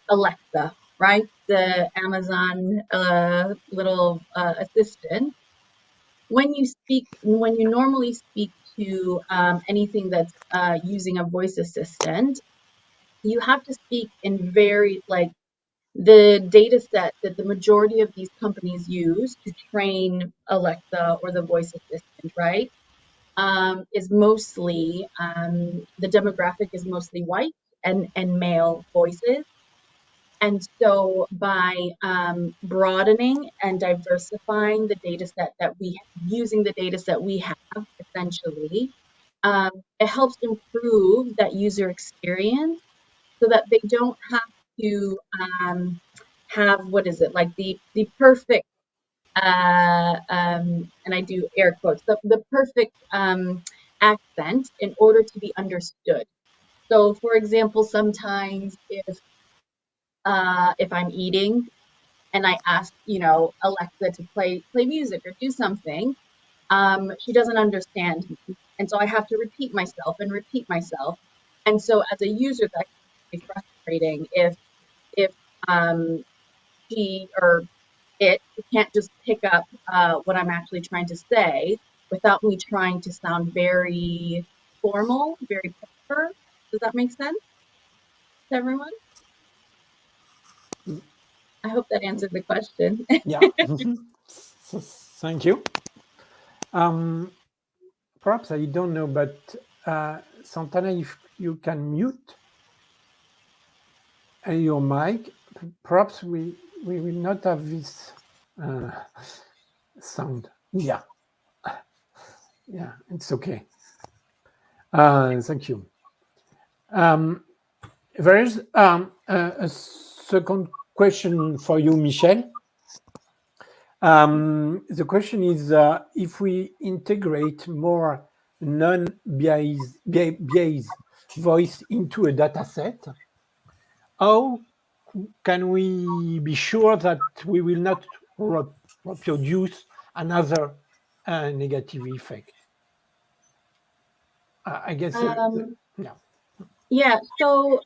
Alexa, right? The Amazon little assistant. When you normally speak to anything that's using a voice assistant, you have to speak in very, like, the data set that the majority of these companies use to train Alexa or the voice assistant, right? Is mostly the demographic is mostly white and male voices. And so by broadening and diversifying the data set that using the data set we have, essentially, it helps improve that user experience so that they don't have to have, what is it, like the perfect, and I do air quotes, the perfect accent in order to be understood. So, for example, sometimes if I'm eating and I ask, Alexa to play music or do something, she doesn't understand me. And so I have to repeat myself and repeat myself. And so as a user, that can be frustrating if she or it can't just pick up what I'm actually trying to say without me trying to sound very formal, very proper. Does that make sense to everyone? I hope that answered the question. Yeah. Thank you. Perhaps I don't know, but Santana, if you can mute your mic, perhaps we will not have this sound. Yeah, it's okay. Thank you. There is a second question for you, Michel. The question is if we integrate more non-biased voice into a data set, how can we be sure that we will not reproduce another negative effect? I guess. Yeah. Yeah. So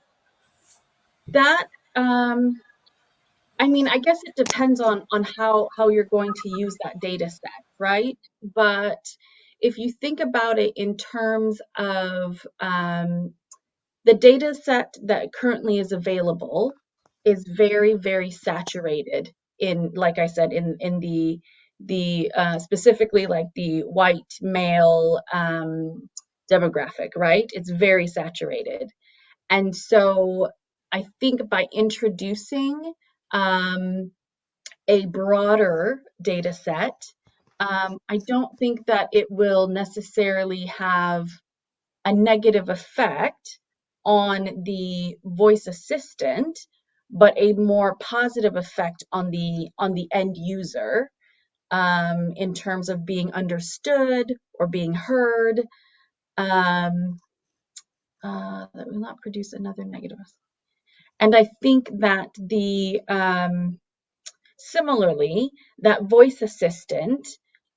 that, I mean, I guess it depends on how you're going to use that data set, right? But if you think about it in terms of the data set that currently is available is very, very saturated in, like I said, in the specifically like the white male demographic, right? It's very saturated. And so I think by introducing a broader data set, I don't think that it will necessarily have a negative effect on the voice assistant, but a more positive effect on the end user, in terms of being understood or being heard. That will not produce another negative. And I think that similarly, that voice assistant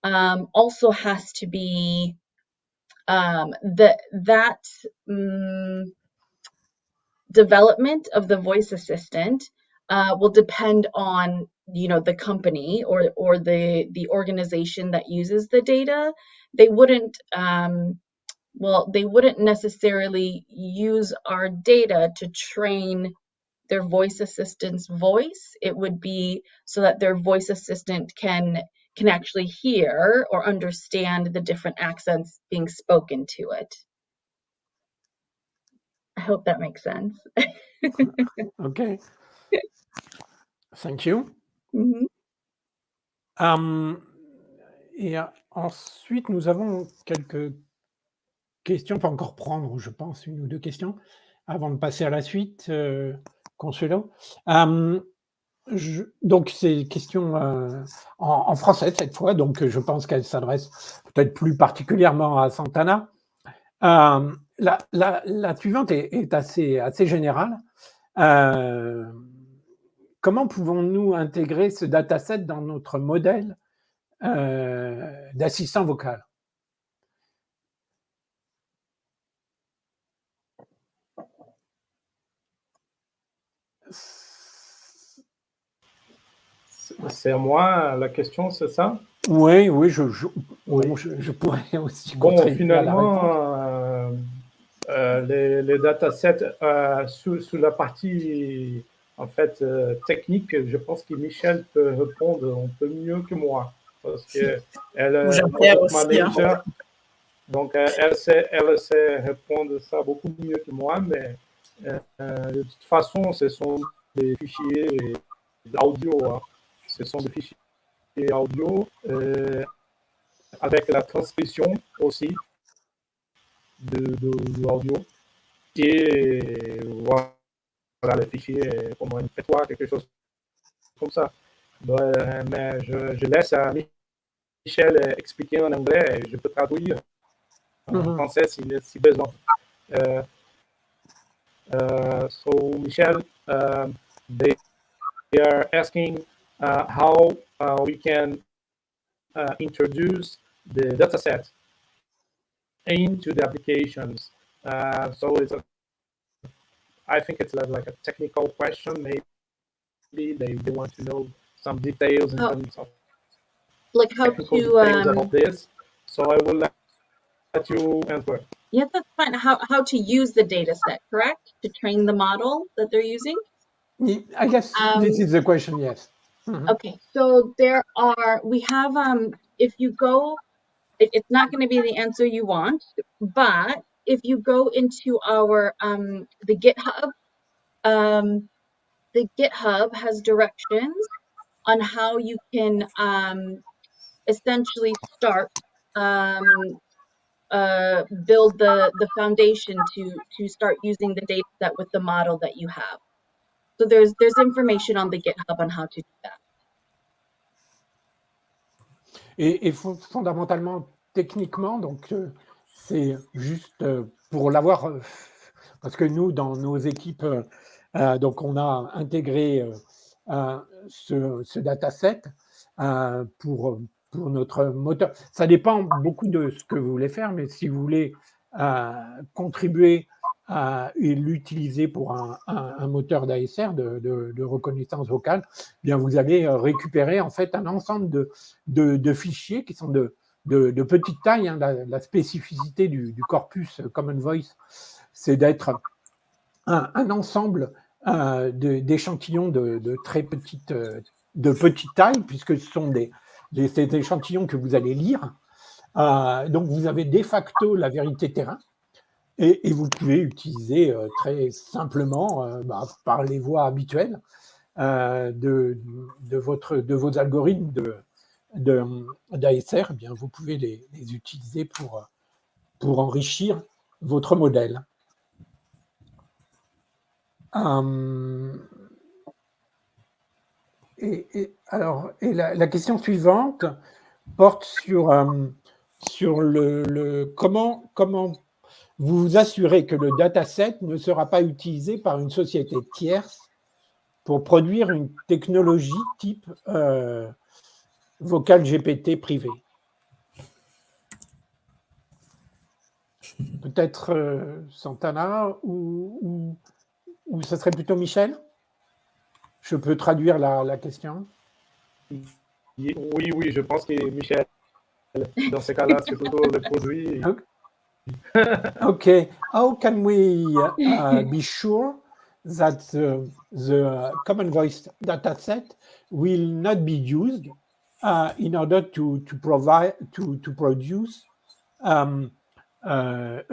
also has to be that development of the voice assistant will depend on the company or the organization that uses the data. They wouldn't well, they wouldn't necessarily use our data to train their voice assistant's voice. It would be so that their voice assistant can actually hear or understand the different accents being spoken to it. I hope that makes sense. Okay. Thank you. Mhm. Et ensuite, nous avons quelques questions. On peut encore prendre, je pense, 1 ou 2 questions avant de passer à la suite, Consuelo. Donc c'est questions, en français cette fois, donc je pense qu'elles s'adressent peut-être plus particulièrement à Santana. La suivante est assez générale. Comment pouvons-nous intégrer ce dataset dans notre modèle d'assistant vocal? C'est à moi la question, c'est ça? Oui, Oui. bon, je pourrais aussi Bon, contribuer à la réponse. finalement, les datasets sous la partie en fait technique, je pense que Michel peut répondre un peu mieux que moi parce que elle Ou est Jean-Pierre product aussi, hein. manager, donc elle sait répondre ça beaucoup mieux que moi, mais de toute façon, ce sont des fichiers audio, hein. Ce sont des fichiers audio avec la transcription aussi de l'audio. Et voilà, le fichier comme un prétoire, quelque chose comme ça. Mais je laisse à Michel expliquer en anglais et je peux traduire en français si besoin. So, Michel, they are asking how we can introduce the dataset into the applications. So I think it's like a technical question. Maybe they want to know some details in terms of Like how technical to details about this. So I will let you answer. yes, that's fine. How to use the data set, correct? To train the model that they're using? I guess this is the question, yes. Okay, so we have, if you go, it's not going to be the answer you want, but if you go into our, the GitHub has directions on how you can essentially start, build the foundation to start using the data set with the model that you have. So there's information on the GitHub on how to do that. Et fondamentalement, techniquement, donc c'est juste pour l'avoir, parce que nous, dans nos équipes, donc on a intégré ce dataset pour notre moteur. Ça dépend beaucoup de ce que vous voulez faire, mais si vous voulez contribuer et l'utiliser pour un moteur d'ASR, de reconnaissance vocale, eh bien vous allez récupérer en fait un ensemble de fichiers qui sont de petite taille. Hein. La spécificité du corpus Common Voice, c'est d'être un ensemble d'échantillons de très petite taille, puisque ce sont des échantillons que vous allez lire. Donc vous avez de facto la vérité terrain. Et vous pouvez utiliser très simplement, par les voies habituelles, de vos algorithmes d'ASR, eh bien vous pouvez les utiliser pour enrichir votre modèle. Alors, la question suivante porte sur comment vous vous assurez que le dataset ne sera pas utilisé par une société tierce pour produire une technologie type vocal GPT privé. Peut-être Santana ou ce serait plutôt Michel? Je peux traduire la question. Oui, je pense que Michel, dans ce cas-là, c'est plutôt le produit. Okay, how can we be sure that the Common Voice dataset will not be used in order to produce a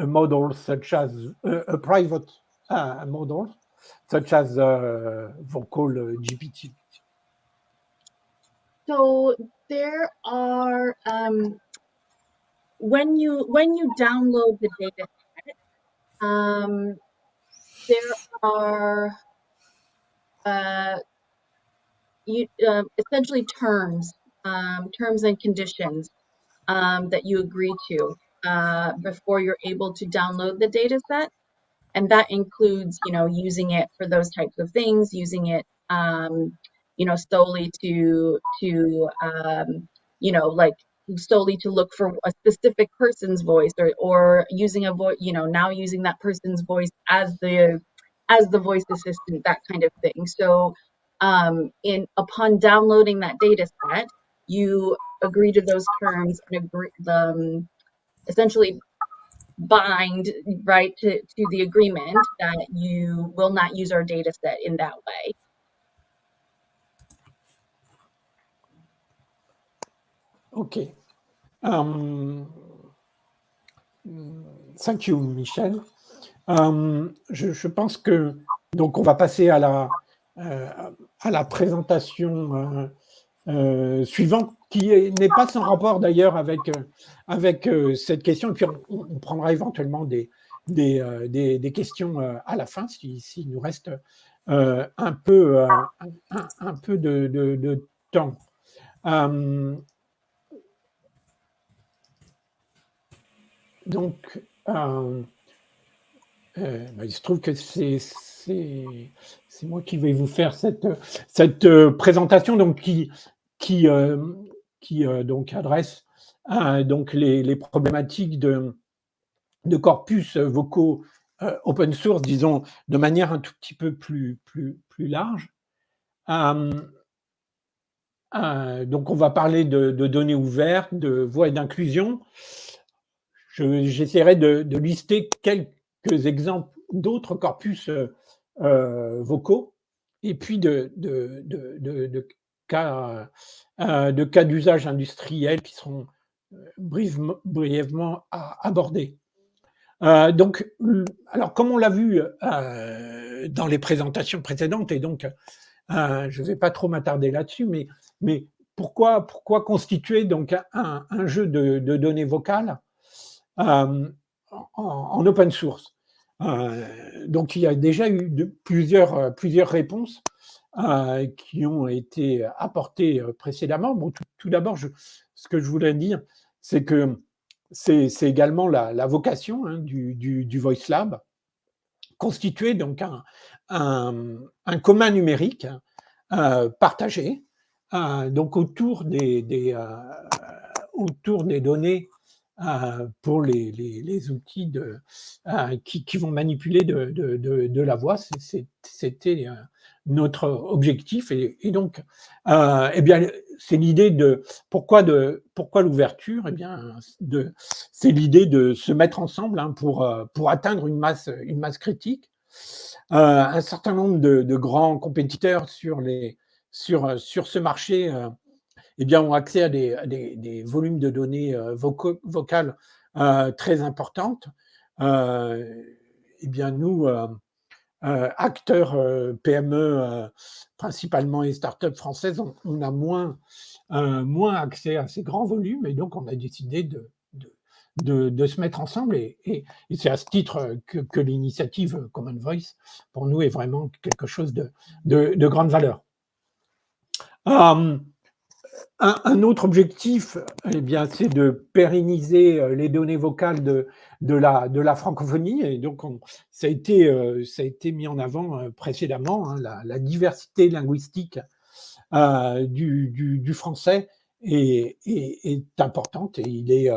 model such as a private model such as vocal GPT? So there are when you download the data set, there are essentially terms and conditions that you agree to before you're able to download the data set. And that includes, using it for those types of things, using it, solely like solely to look for a specific person's voice, or using a voice, now using that person's voice as the voice assistant, that kind of thing. So, upon downloading that data set, you agree to those terms and essentially bind right to the agreement that you will not use our data set in that way. Okay. Thank you, Michel. Je pense que donc on va passer à la présentation suivante, qui n'est pas sans rapport d'ailleurs avec cette question, et puis on prendra éventuellement des questions à la fin, s'il nous reste un peu de temps. Donc, il se trouve que c'est moi qui vais vous faire cette présentation, donc qui donc adresse donc les problématiques de corpus vocaux open source, disons, de manière un tout petit peu plus large. Donc, on va parler de données ouvertes, de voix et d'inclusion. J'essaierai de lister quelques exemples d'autres corpus vocaux, et puis de cas d'usage industriel qui seront brièvement abordés. Donc, alors, comme on l'a vu dans les présentations précédentes, et donc je ne vais pas trop m'attarder là-dessus, mais pourquoi constituer donc un jeu de données vocales en open source? Donc, il y a déjà eu plusieurs réponses qui ont été apportées précédemment. Bon, tout d'abord, ce que je voulais dire, c'est que c'est également la vocation du Voice Lab, constituer donc un commun numérique partagé, donc autour des données pour les outils qui vont manipuler de la voix. C'était notre objectif, et donc eh bien, c'est l'idée de pourquoi l'ouverture. Eh bien, c'est l'idée de se mettre ensemble pour atteindre une masse critique. Un certain nombre de grands compétiteurs sur ce marché eh bien, ont accès à des volumes de données vocales très importantes. Eh bien, nous, acteurs PME principalement, et startups françaises, on a moins accès à ces grands volumes, et donc on a décidé de se mettre ensemble, et c'est à ce titre que l'initiative Common Voice, pour nous, est vraiment quelque chose de grande valeur. Un autre objectif, eh bien, c'est de pérenniser les données vocales de la francophonie, et donc ça a été mis en avant précédemment. La diversité linguistique du français est importante, et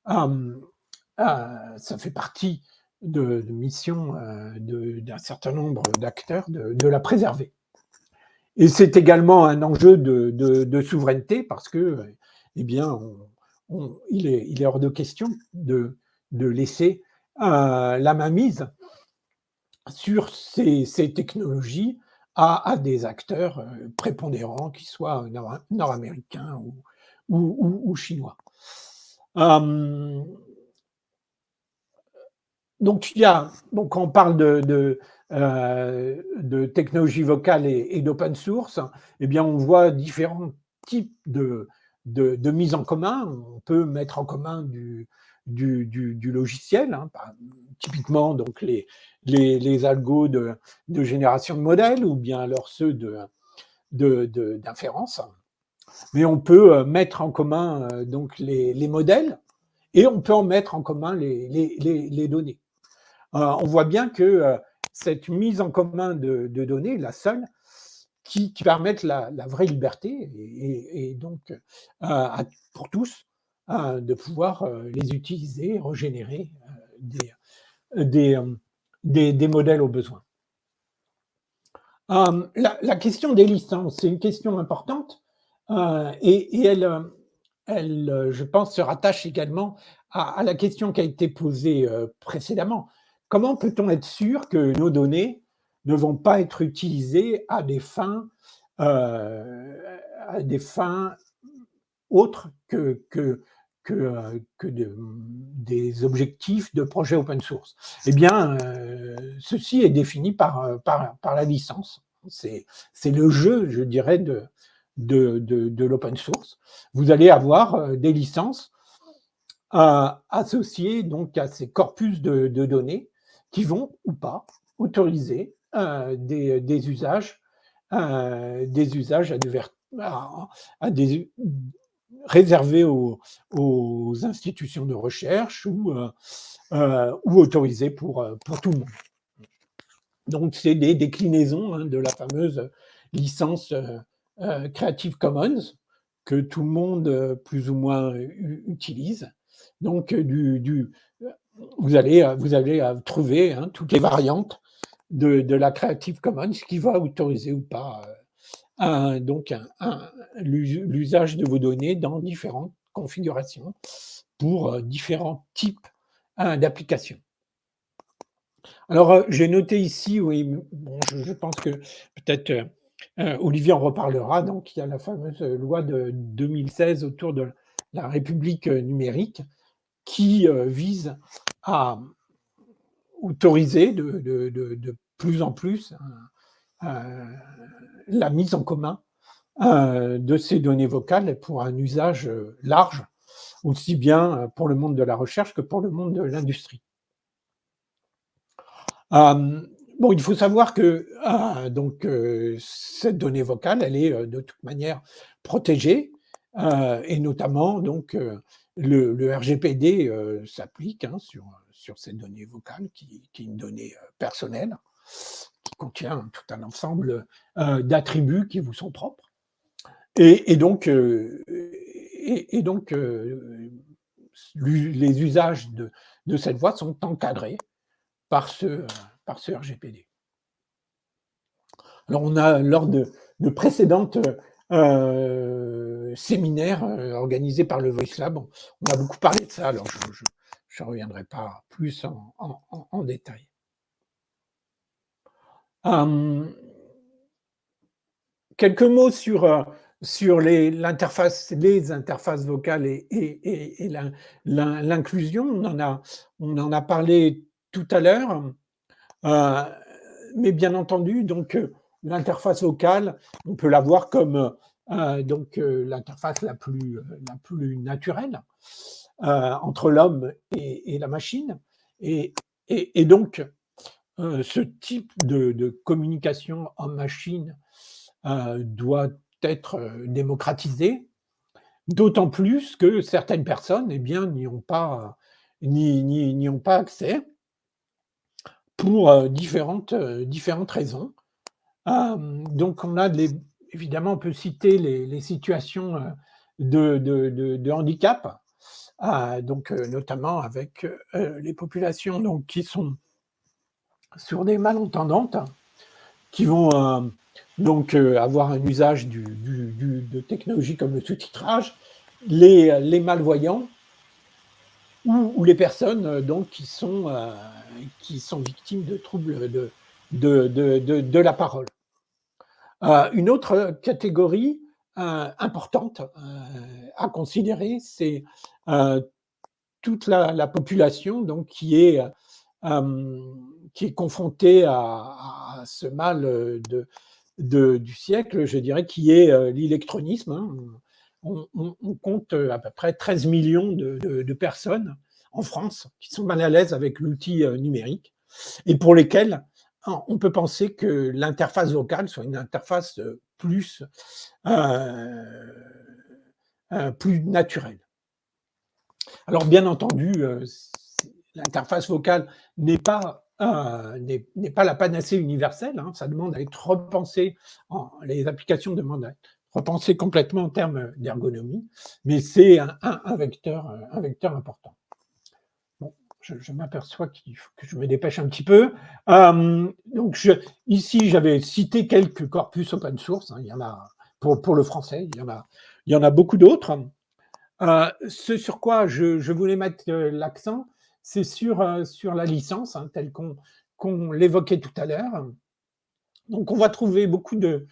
ça fait partie de mission d'un certain nombre d'acteurs de la préserver. Et c'est également un enjeu de souveraineté, parce que, eh bien, il est hors de question de laisser la mainmise sur ces technologies à des acteurs prépondérants, qu'ils soient nord-américains ou chinois. Donc, quand on parle de technologie vocale et d'open source, eh bien, on voit différents types de mise en commun. On peut mettre en commun du logiciel, hein, typiquement donc les algos de génération de modèles, ou bien alors ceux d'inférence. Mais on peut mettre en commun donc les modèles, et on peut en mettre en commun les données. On voit bien que cette mise en commun de données, la seule, qui permette la vraie liberté, et donc pour tous, de pouvoir les utiliser, régénérer des modèles au besoin. La question des licences, c'est une question importante, et elle, je pense, se rattache également à la question qui a été posée précédemment. Comment peut-on être sûr que nos données ne vont pas être utilisées à des fins autres que des objectifs de projets open source? Eh bien, ceci est défini par la licence. C'est le jeu, je dirais, de l'open source. Vous allez avoir des licences associées donc à ces corpus de données qui vont ou pas autoriser des usages réservés aux institutions de recherche, ou autorisés pour tout le monde. Donc, c'est des déclinaisons de la fameuse licence Creative Commons que tout le monde plus ou moins utilise. Donc, vous allez trouver toutes les variantes de la Creative Commons qui va autoriser ou pas l'usage de vos données dans différentes configurations pour différents types d'applications. Alors, j'ai noté ici, oui, bon, je pense que peut-être Olivier en reparlera. Donc, il y a la fameuse loi de 2016 autour de la République numérique qui vise à autoriser de plus en plus la mise en commun de ces données vocales pour un usage large, aussi bien pour le monde de la recherche que pour le monde de l'industrie. Bon, il faut savoir que cette donnée vocale, elle est de toute manière protégée, et notamment donc le RGPD s'applique sur cette donnée vocale qui est une donnée personnelle, qui contient tout un ensemble d'attributs qui vous sont propres, et donc les usages de cette voie sont encadrés par ce RGPD. Alors, on a, lors de précédentes séminaires organisés par le Voice Lab, on a beaucoup parlé de ça, alors je ne reviendrai pas plus en détail. Quelques mots sur les interfaces vocales et l'inclusion. On en a parlé tout à l'heure, mais bien entendu, donc l'interface vocale, on peut la voir comme l'interface la plus naturelle entre l'homme et la machine, et donc ce type de communication homme-machine doit être démocratisé, d'autant plus que certaines personnes n'y ont pas accès pour différentes raisons. Donc, évidemment, on peut citer les situations de handicap, notamment avec les populations donc, qui sont sur des malentendantes, qui vont avoir un usage de technologies comme le sous-titrage, les malvoyants, ou les personnes donc qui sont victimes de troubles de la parole. Une autre catégorie importante à considérer, c'est toute la population donc qui est confrontée à ce mal du siècle, je dirais, qui est l'électronisme. Hein. On compte à peu près 13 millions de personnes en France qui sont mal à l'aise avec l'outil numérique et pour lesquelles on peut penser que l'interface vocale soit une interface plus naturelle. Alors bien entendu, l'interface vocale n'est pas la panacée universelle, hein, ça demande à être repensé, les applications demandent à être repensées complètement en termes d'ergonomie, mais c'est un vecteur important. Bon, je m'aperçois qu'il faut que je me dépêche un petit peu. Donc ici, j'avais cité quelques corpus open source, hein, il y en a pour le français, il y en a beaucoup d'autres. Ce sur quoi je voulais mettre l'accent, c'est sur la licence, hein, telle qu'on l'évoquait tout à l'heure. Donc, on va trouver beaucoup de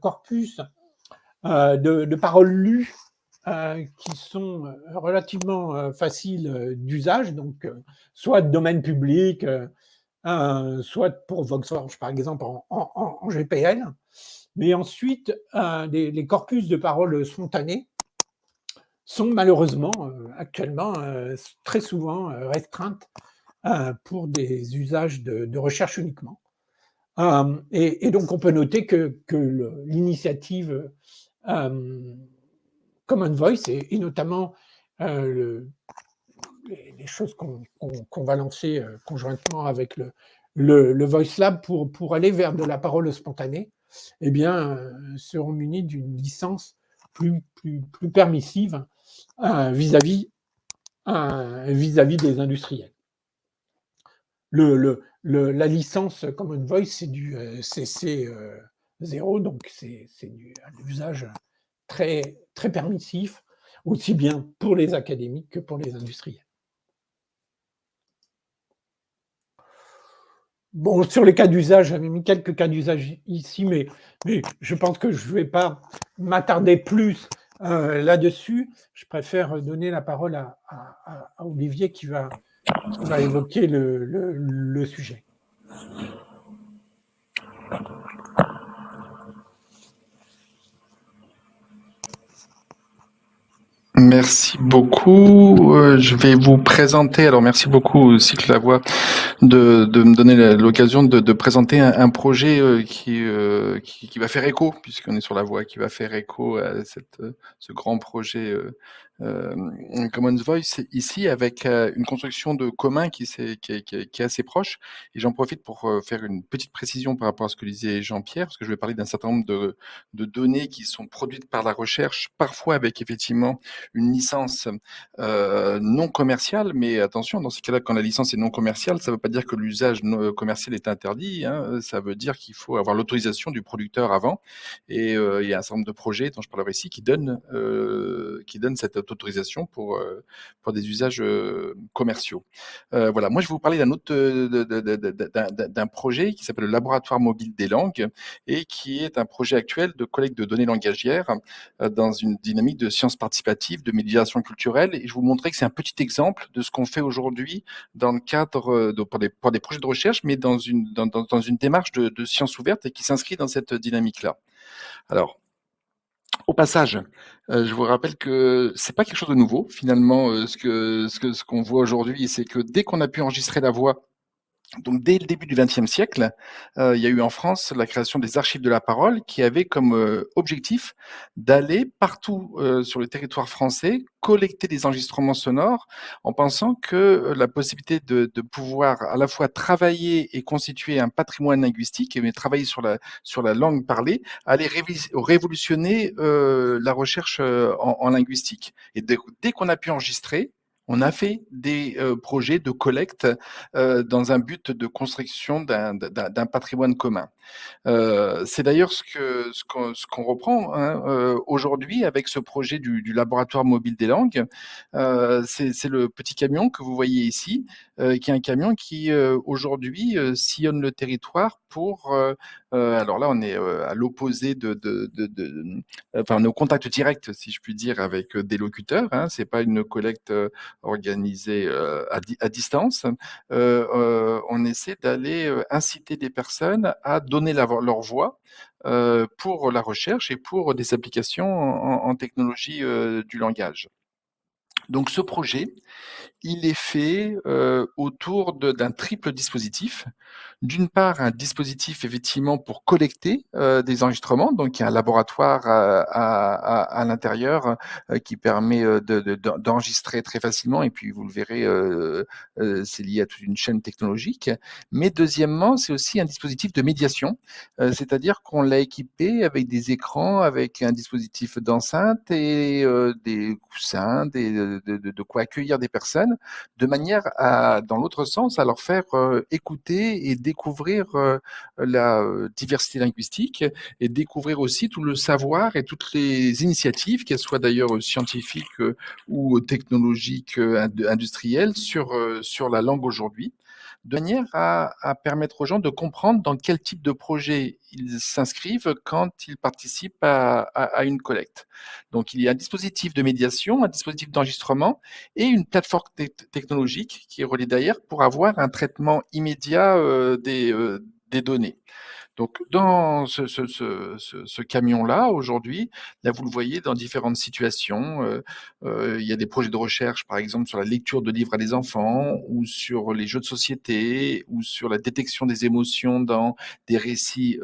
corpus de paroles lues qui sont relativement faciles d'usage, donc soit de domaine public, soit pour VoxWorks, par exemple, en GPL. Mais ensuite, les corpus de paroles spontanées sont malheureusement actuellement très souvent restreintes pour des usages de recherche uniquement. Et donc, on peut noter que l'initiative Common Voice et notamment les choses qu'on va lancer conjointement avec le Voice Lab pour aller vers de la parole spontanée, eh bien, seront munis d'une licence plus permissive vis-à-vis des industriels. La licence Common Voice, c'est du CC 0, donc c'est un usage très, très permissif, aussi bien pour les académiques que pour les industriels. Bon, sur les cas d'usage, j'avais mis quelques cas d'usage ici, mais je pense que je ne vais pas m'attarder plus là-dessus. Je préfère donner la parole à Olivier qui va évoquer le sujet. Merci beaucoup. Je vais vous présenter. Alors, merci beaucoup, Cycle La Voix, de me donner l'occasion de présenter un projet qui va faire écho, puisqu'on est sur La Voix, qui va faire écho à ce grand projet Common Voice ici, avec une construction de commun qui est assez proche. Et j'en profite pour faire une petite précision par rapport à ce que disait Jean-Pierre, parce que je vais parler d'un certain nombre de données qui sont produites par la recherche, parfois avec effectivement une licence non commerciale, mais attention, dans ce cas-là, quand la licence est non commerciale, ça ne veut pas dire que l'usage commercial est interdit, hein, ça veut dire qu'il faut avoir l'autorisation du producteur avant, et il y a un certain nombre de projets dont je parlerai ici qui donnent cette autorisation pour des usages commerciaux. Voilà, moi je vais vous parler d'un projet qui s'appelle le Laboratoire mobile des langues et qui est un projet actuel de collecte de données langagières dans une dynamique de sciences participatives, de médiation culturelle. Et je vais vous montrer que c'est un petit exemple de ce qu'on fait aujourd'hui dans le cadre pour des projets de recherche, mais dans une démarche de sciences ouvertes et qui s'inscrit dans cette dynamique-là. Alors, au passage, je vous rappelle que c'est pas quelque chose de nouveau finalement. Ce qu'on voit aujourd'hui, c'est que dès qu'on a pu enregistrer la voix, donc dès le début du XXe siècle, il y a eu en France la création des archives de la parole qui avaient comme objectif d'aller partout sur le territoire français collecter des enregistrements sonores en pensant que la possibilité de pouvoir à la fois travailler et constituer un patrimoine linguistique et travailler sur la langue parlée allait révolutionner la recherche en linguistique. Et dès qu'on a pu enregistrer, on a fait des projets de collecte dans un but de construction d'un patrimoine commun. C'est d'ailleurs ce qu'on reprend, hein, aujourd'hui avec ce projet du laboratoire mobile des langues. C'est le petit camion que vous voyez ici, qui est un camion qui aujourd'hui sillonne le territoire pour. Alors là, on est à l'opposé enfin, on est au contact direct, si je puis dire, avec des locuteurs. Hein. C'est pas une collecte organisée à distance. On essaie d'aller inciter des personnes à donner leur voix pour la recherche et pour des applications en technologie du langage. Donc ce projet, il est fait autour d'un triple dispositif. D'une part, un dispositif effectivement pour collecter des enregistrements, donc il y a un laboratoire à l'intérieur qui permet d'enregistrer très facilement, et puis vous le verrez, c'est lié à toute une chaîne technologique. Mais deuxièmement, c'est aussi un dispositif de médiation, c'est-à-dire qu'on l'a équipé avec des écrans, avec un dispositif d'enceinte et des coussins, de quoi accueillir des personnes, de manière à, dans l'autre sens, à leur faire écouter et découvrir la diversité linguistique et découvrir aussi tout le savoir et toutes les initiatives, qu'elles soient d'ailleurs scientifiques ou technologiques, industrielles, sur la langue aujourd'hui, de manière à permettre aux gens de comprendre dans quel type de projet ils s'inscrivent quand ils participent à une collecte. Donc, il y a un dispositif de médiation, un dispositif d'enregistrement et une plateforme technologique qui est reliée derrière pour avoir un traitement immédiat des données. Donc, dans ce camion-là, aujourd'hui, là, vous le voyez dans différentes situations. Il y a des projets de recherche, par exemple, sur la lecture de livres à des enfants, ou sur les jeux de société, ou sur la détection des émotions dans des récits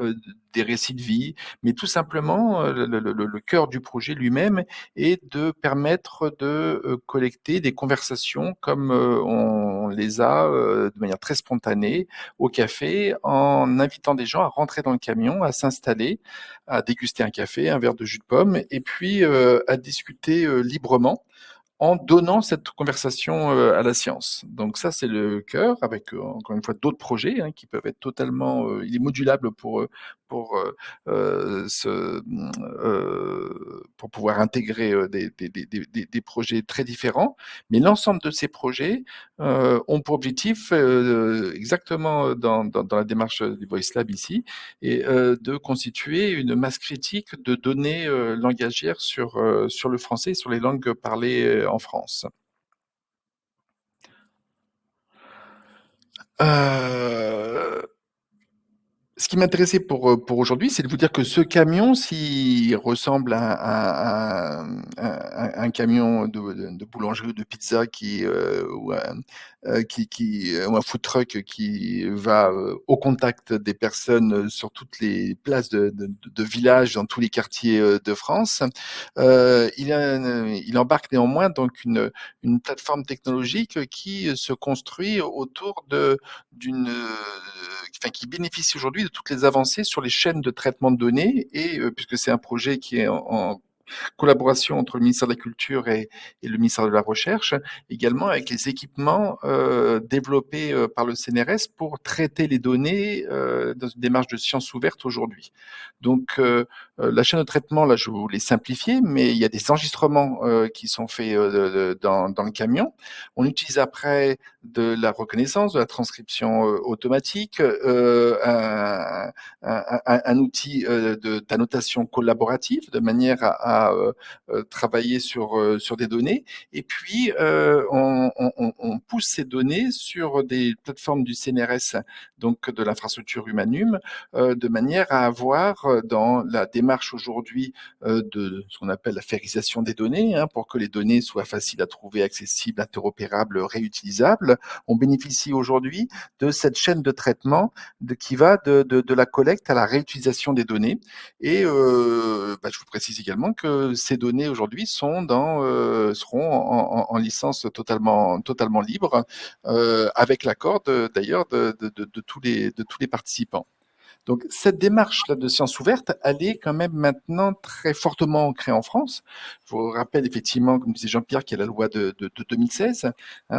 de vie. Mais tout simplement, le cœur du projet lui-même est de permettre de collecter des conversations comme on les a de manière très spontanée au café, en invitant des gens à rentrer dans le camion, à s'installer, à déguster un café, un verre de jus de pomme, et puis à discuter librement en donnant cette conversation à la science. Donc ça, c'est le cœur, avec encore une fois d'autres projets qui peuvent être totalement, il est modulable pour pouvoir intégrer des projets très différents. Mais l'ensemble de ces projets ont pour objectif, exactement dans la démarche du Voice Lab ici, et de constituer une masse critique de données langagières sur le français, sur les langues parlées en France. Ce qui m'intéressait pour aujourd'hui, c'est de vous dire que ce camion, s'il ressemble à un camion de boulangerie ou de pizza ou un food truck qui va au contact des personnes sur toutes les places de villages dans tous les quartiers de France, il embarque néanmoins donc une plateforme technologique qui se construit autour qui bénéficie aujourd'hui de toutes les avancées sur les chaînes de traitement de données, et puisque c'est un projet qui est en collaboration entre le ministère de la Culture et le ministère de la Recherche, également avec les équipements développés par le CNRS pour traiter les données dans une démarche de science ouverte aujourd'hui. Donc, la chaîne de traitement, là, je vous l'ai simplifié, mais il y a des enregistrements qui sont faits dans le camion. On utilise après de la reconnaissance, de la transcription automatique, un outil d'annotation collaborative, de manière à travailler sur des données. Et puis, on pousse ces données sur des plateformes du CNRS, donc de l'infrastructure Humanum, de manière à avoir dans la démarche aujourd'hui de ce qu'on appelle la férisation des données, pour que les données soient faciles à trouver, accessibles, interopérables, réutilisables. On bénéficie aujourd'hui de cette chaîne de traitement qui va de la collecte à la réutilisation des données. Et je vous précise également que ces données aujourd'hui seront en licence totalement libre, avec l'accord d'ailleurs de tous les participants. Donc, cette démarche-là de science ouverte, elle est quand même maintenant très fortement ancrée en France. Je vous rappelle effectivement, comme disait Jean-Pierre, qu'il y a la loi de 2016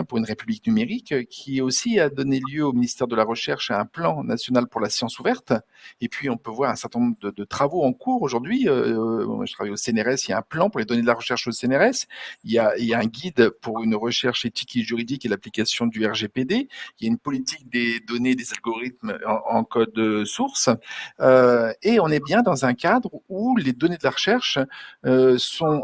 pour une république numérique, qui aussi a donné lieu au ministère de la Recherche à un plan national pour la science ouverte. Et puis, on peut voir un certain nombre de travaux en cours aujourd'hui. Moi, je travaille au CNRS, il y a un plan pour les données de la recherche au CNRS. Il y a un guide pour une recherche éthique et juridique et l'application du RGPD. Il y a une politique des données, des algorithmes en code source. Et on est bien dans un cadre où les données de la recherche sont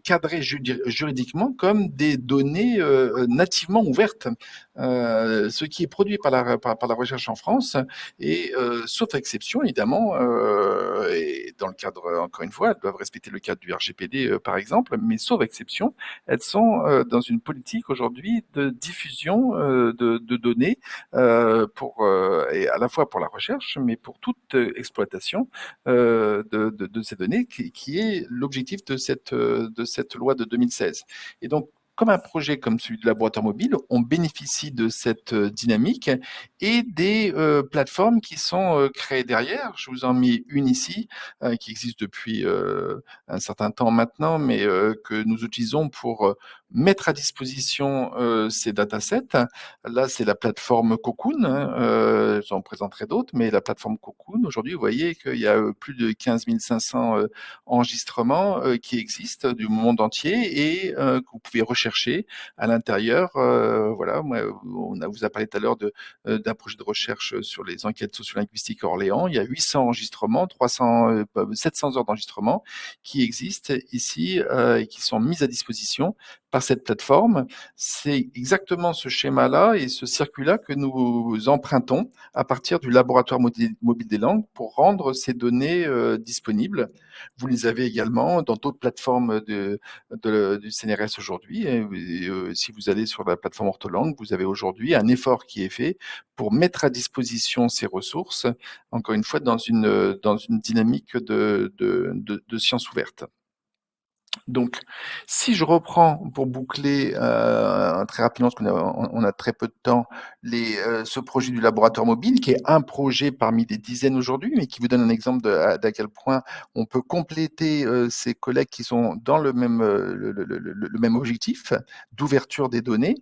cadrées juridiquement comme des données nativement ouvertes. Ce qui est produit par la recherche en France, et sauf exception évidemment, et dans le cadre, encore une fois, elles doivent respecter le cadre du RGPD par exemple, mais sauf exception, elles sont dans une politique aujourd'hui de diffusion de données et à la fois pour la recherche, mais pour toute exploitation de ces données, qui est l'objectif de cette loi de 2016. Et donc, comme un projet comme celui de laboratoire mobile, on bénéficie de cette dynamique et des plateformes qui sont créées derrière. Je vous en mets une ici, qui existe depuis un certain temps maintenant, mais que nous utilisons pour mettre à disposition ces datasets. Là, c'est la plateforme Cocoon. J'en présenterai d'autres, mais la plateforme Cocoon, aujourd'hui, vous voyez qu'il y a plus de 15 500 enregistrements qui existent du monde entier et que vous pouvez rechercher à l'intérieur. Voilà, on vous a parlé tout à l'heure d'un projet de recherche sur les enquêtes sociolinguistiques à Orléans. Il y a 800 enregistrements, 700 heures d'enregistrement qui existent ici et qui sont mises à disposition par cette plateforme. C'est exactement ce schéma-là et ce circuit-là que nous empruntons à partir du laboratoire mobile des langues pour rendre ces données disponibles. Vous les avez également dans d'autres plateformes du CNRS aujourd'hui. Si vous allez sur la plateforme Ortholangue, vous avez aujourd'hui un effort qui est fait pour mettre à disposition ces ressources, encore une fois, dans une dynamique de sciences ouvertes. Donc, si je reprends pour boucler très rapidement, parce qu'on a très peu de temps, ce projet du laboratoire mobile, qui est un projet parmi des dizaines aujourd'hui, mais qui vous donne un exemple d'à quel point on peut compléter ces collègues qui sont dans le même objectif d'ouverture des données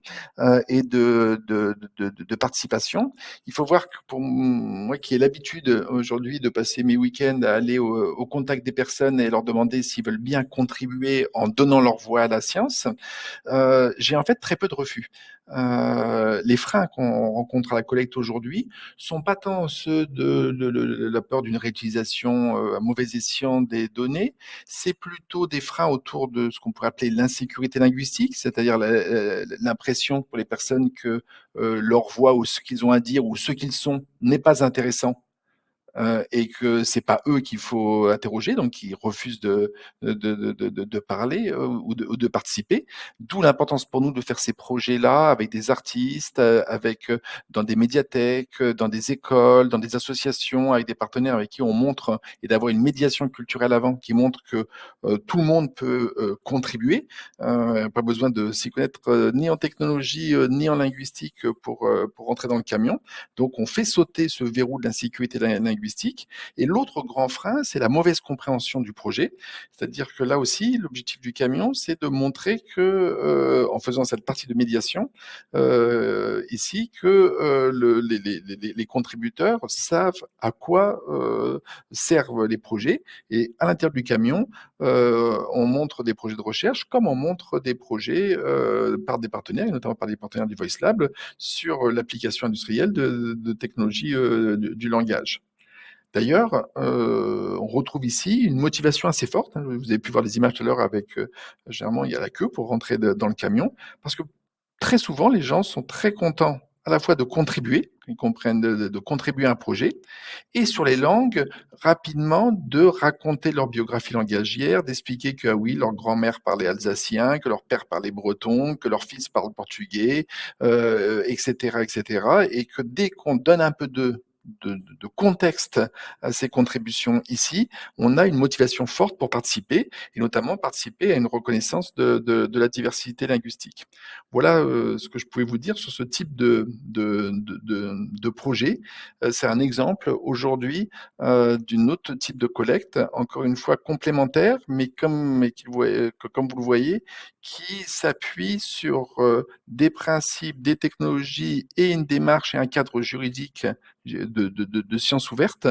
et de participation. Il faut voir que pour moi qui ai l'habitude aujourd'hui de passer mes week-ends à aller au contact des personnes et leur demander s'ils veulent bien contribuer en donnant leur voix à la science, j'ai en fait très peu de refus. Les freins qu'on rencontre à la collecte aujourd'hui sont pas tant ceux de la peur d'une réutilisation à mauvais escient des données, c'est plutôt des freins autour de ce qu'on pourrait appeler l'insécurité linguistique, c'est-à-dire l'impression pour les personnes que leur voix ou ce qu'ils ont à dire ou ce qu'ils sont n'est pas intéressant. Et que c'est pas eux qu'il faut interroger, donc ils refusent de parler ou de participer. D'où l'importance pour nous de faire ces projets-là avec des artistes, dans des médiathèques, dans des écoles, dans des associations, avec des partenaires avec qui on montre et d'avoir une médiation culturelle avant qui montre que tout le monde peut contribuer. Pas besoin de s'y connaître ni en technologie ni en linguistique pour rentrer dans le camion. Donc on fait sauter ce verrou de l'insécurité linguistique. Et l'autre grand frein, c'est la mauvaise compréhension du projet. C'est-à-dire que là aussi, l'objectif du camion, c'est de montrer que, en faisant cette partie de médiation ici, que les contributeurs savent à quoi servent les projets. Et à l'intérieur du camion, on montre des projets de recherche, comme on montre des projets par des partenaires, et notamment par des partenaires du Voice Lab, sur l'application industrielle de technologie du langage. D'ailleurs, on retrouve ici une motivation assez forte. Vous avez pu voir les images tout à l'heure avec, généralement, il y a la queue pour rentrer dans le camion, parce que très souvent, les gens sont très contents à la fois de contribuer, ils comprennent de contribuer à un projet, et sur les langues, rapidement, de raconter leur biographie langagière, d'expliquer que, ah oui, leur grand-mère parlait alsacien, que leur père parlait breton, que leur fils parle portugais, etc., etc., et que dès qu'on donne un peu de de contexte à ces contributions ici, on a une motivation forte pour participer, et notamment participer à une reconnaissance de la diversité linguistique. Voilà ce que je pouvais vous dire sur ce type de projet. C'est un exemple aujourd'hui d'une autre type de collecte, encore une fois complémentaire, mais comme vous le voyez, qui s'appuie sur des principes, des technologies et une démarche et un cadre juridique de sciences ouvertes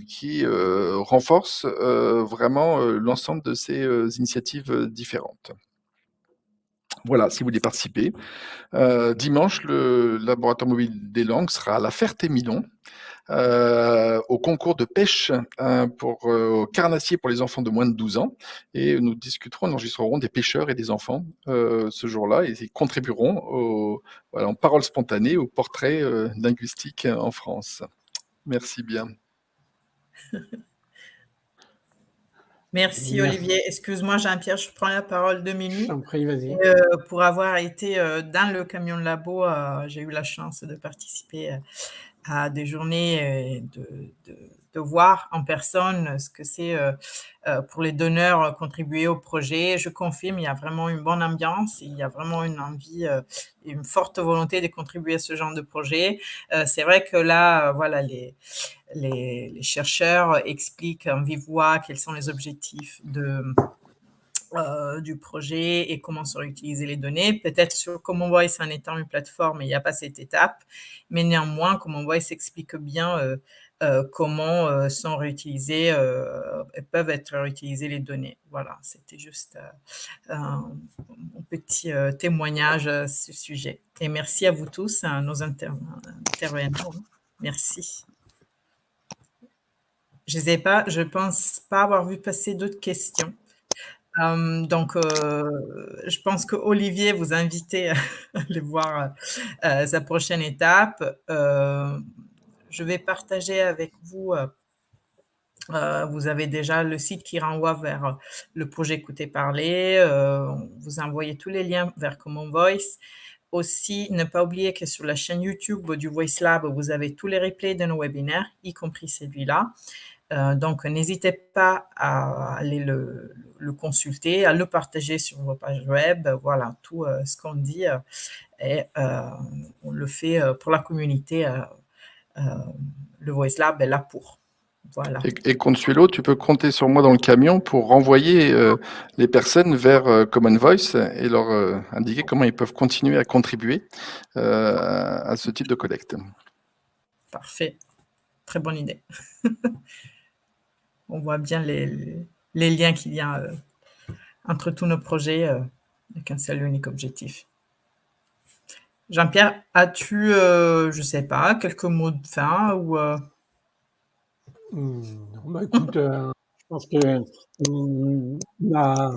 qui renforce vraiment l'ensemble de ces initiatives différentes. Voilà, si vous voulez participer. Dimanche, le laboratoire mobile des langues sera à la Ferté-Milon, au concours de pêche au carnassier pour les enfants de moins de 12 ans. Et nous discuterons, nous enregistrerons des pêcheurs et des enfants ce jour-là, et ils contribueront en parole spontanée au portrait linguistique en France. Merci bien. Merci Olivier. Excuse-moi Jean-Pierre, je prends la parole 2 Je minutes. t'en prie, vas-y. Pour avoir été dans le camion de labo, j'ai eu la chance de participer à des journées, de voir en personne ce que c'est pour les donneurs contribuer au projet. Je confirme, il y a vraiment une bonne ambiance, il y a vraiment une envie, une forte volonté de contribuer à ce genre de projet. C'est vrai que là, voilà, les chercheurs expliquent en vive voix quels sont les objectifs du projet et comment sont utilisées les données. Peut-être sur Common Voice en étant une plateforme, il n'y a pas cette étape, mais néanmoins, Common Voice explique bien comment sont réutilisées et peuvent être réutilisées les données. Voilà, c'était juste un petit témoignage à ce sujet. Et merci à vous tous, à nos intervenants. Merci. Je pense pas avoir vu passer d'autres questions. Donc, je pense que Olivier vous invitez à aller voir sa prochaine étape. Je vais partager avec vous. Vous avez déjà le site qui renvoie vers le projet Écoutez Parler. Vous envoyez tous les liens vers Common Voice. Aussi, ne pas oublier que sur la chaîne YouTube du Voice Lab, vous avez tous les replays de nos webinaires, y compris celui-là. Donc, n'hésitez pas à aller le consulter, à le partager sur vos pages web. Voilà, tout ce qu'on dit, et on le fait pour la communauté. Le Voice Lab est là pour. Voilà. Et Consuelo, tu peux compter sur moi dans le camion pour renvoyer les personnes vers Common Voice et leur indiquer comment ils peuvent continuer à contribuer à ce type de collecte. Parfait. Très bonne idée. On voit bien les liens qu'il y a entre tous nos projets avec un seul unique objectif. Jean-Pierre, as-tu, je ne sais pas, quelques mots de fin ou Non, bah écoute, je pense qu'on a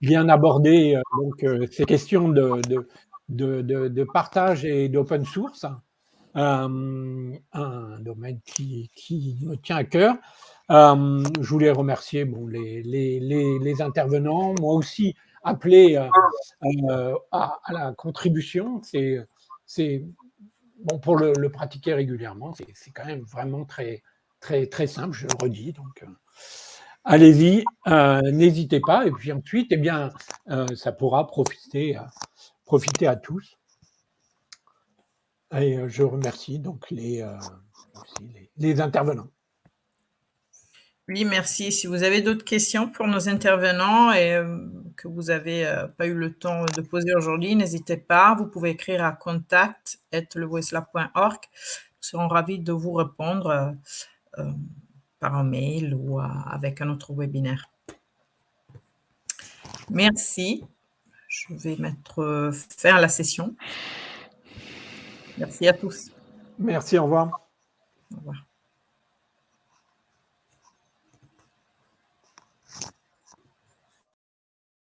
bien abordé donc ces questions de partage et d'open source, un domaine qui me tient à cœur. Je voulais remercier les intervenants, moi aussi appeler à la contribution. C'est bon pour le pratiquer régulièrement. C'est quand même vraiment très simple. Je le redis. Donc allez-y, n'hésitez pas. Et puis ensuite, eh bien, ça pourra profiter à tous. Et je remercie donc les intervenants. Oui, merci. Si vous avez d'autres questions pour nos intervenants et que vous n'avez pas eu le temps de poser aujourd'hui, n'hésitez pas. Vous pouvez écrire à contact@levoicelab.org. Nous serons ravis de vous répondre par un mail ou avec un autre webinaire. Merci. Je vais mettre fin à la session. Merci à tous. Merci, au revoir. Au revoir.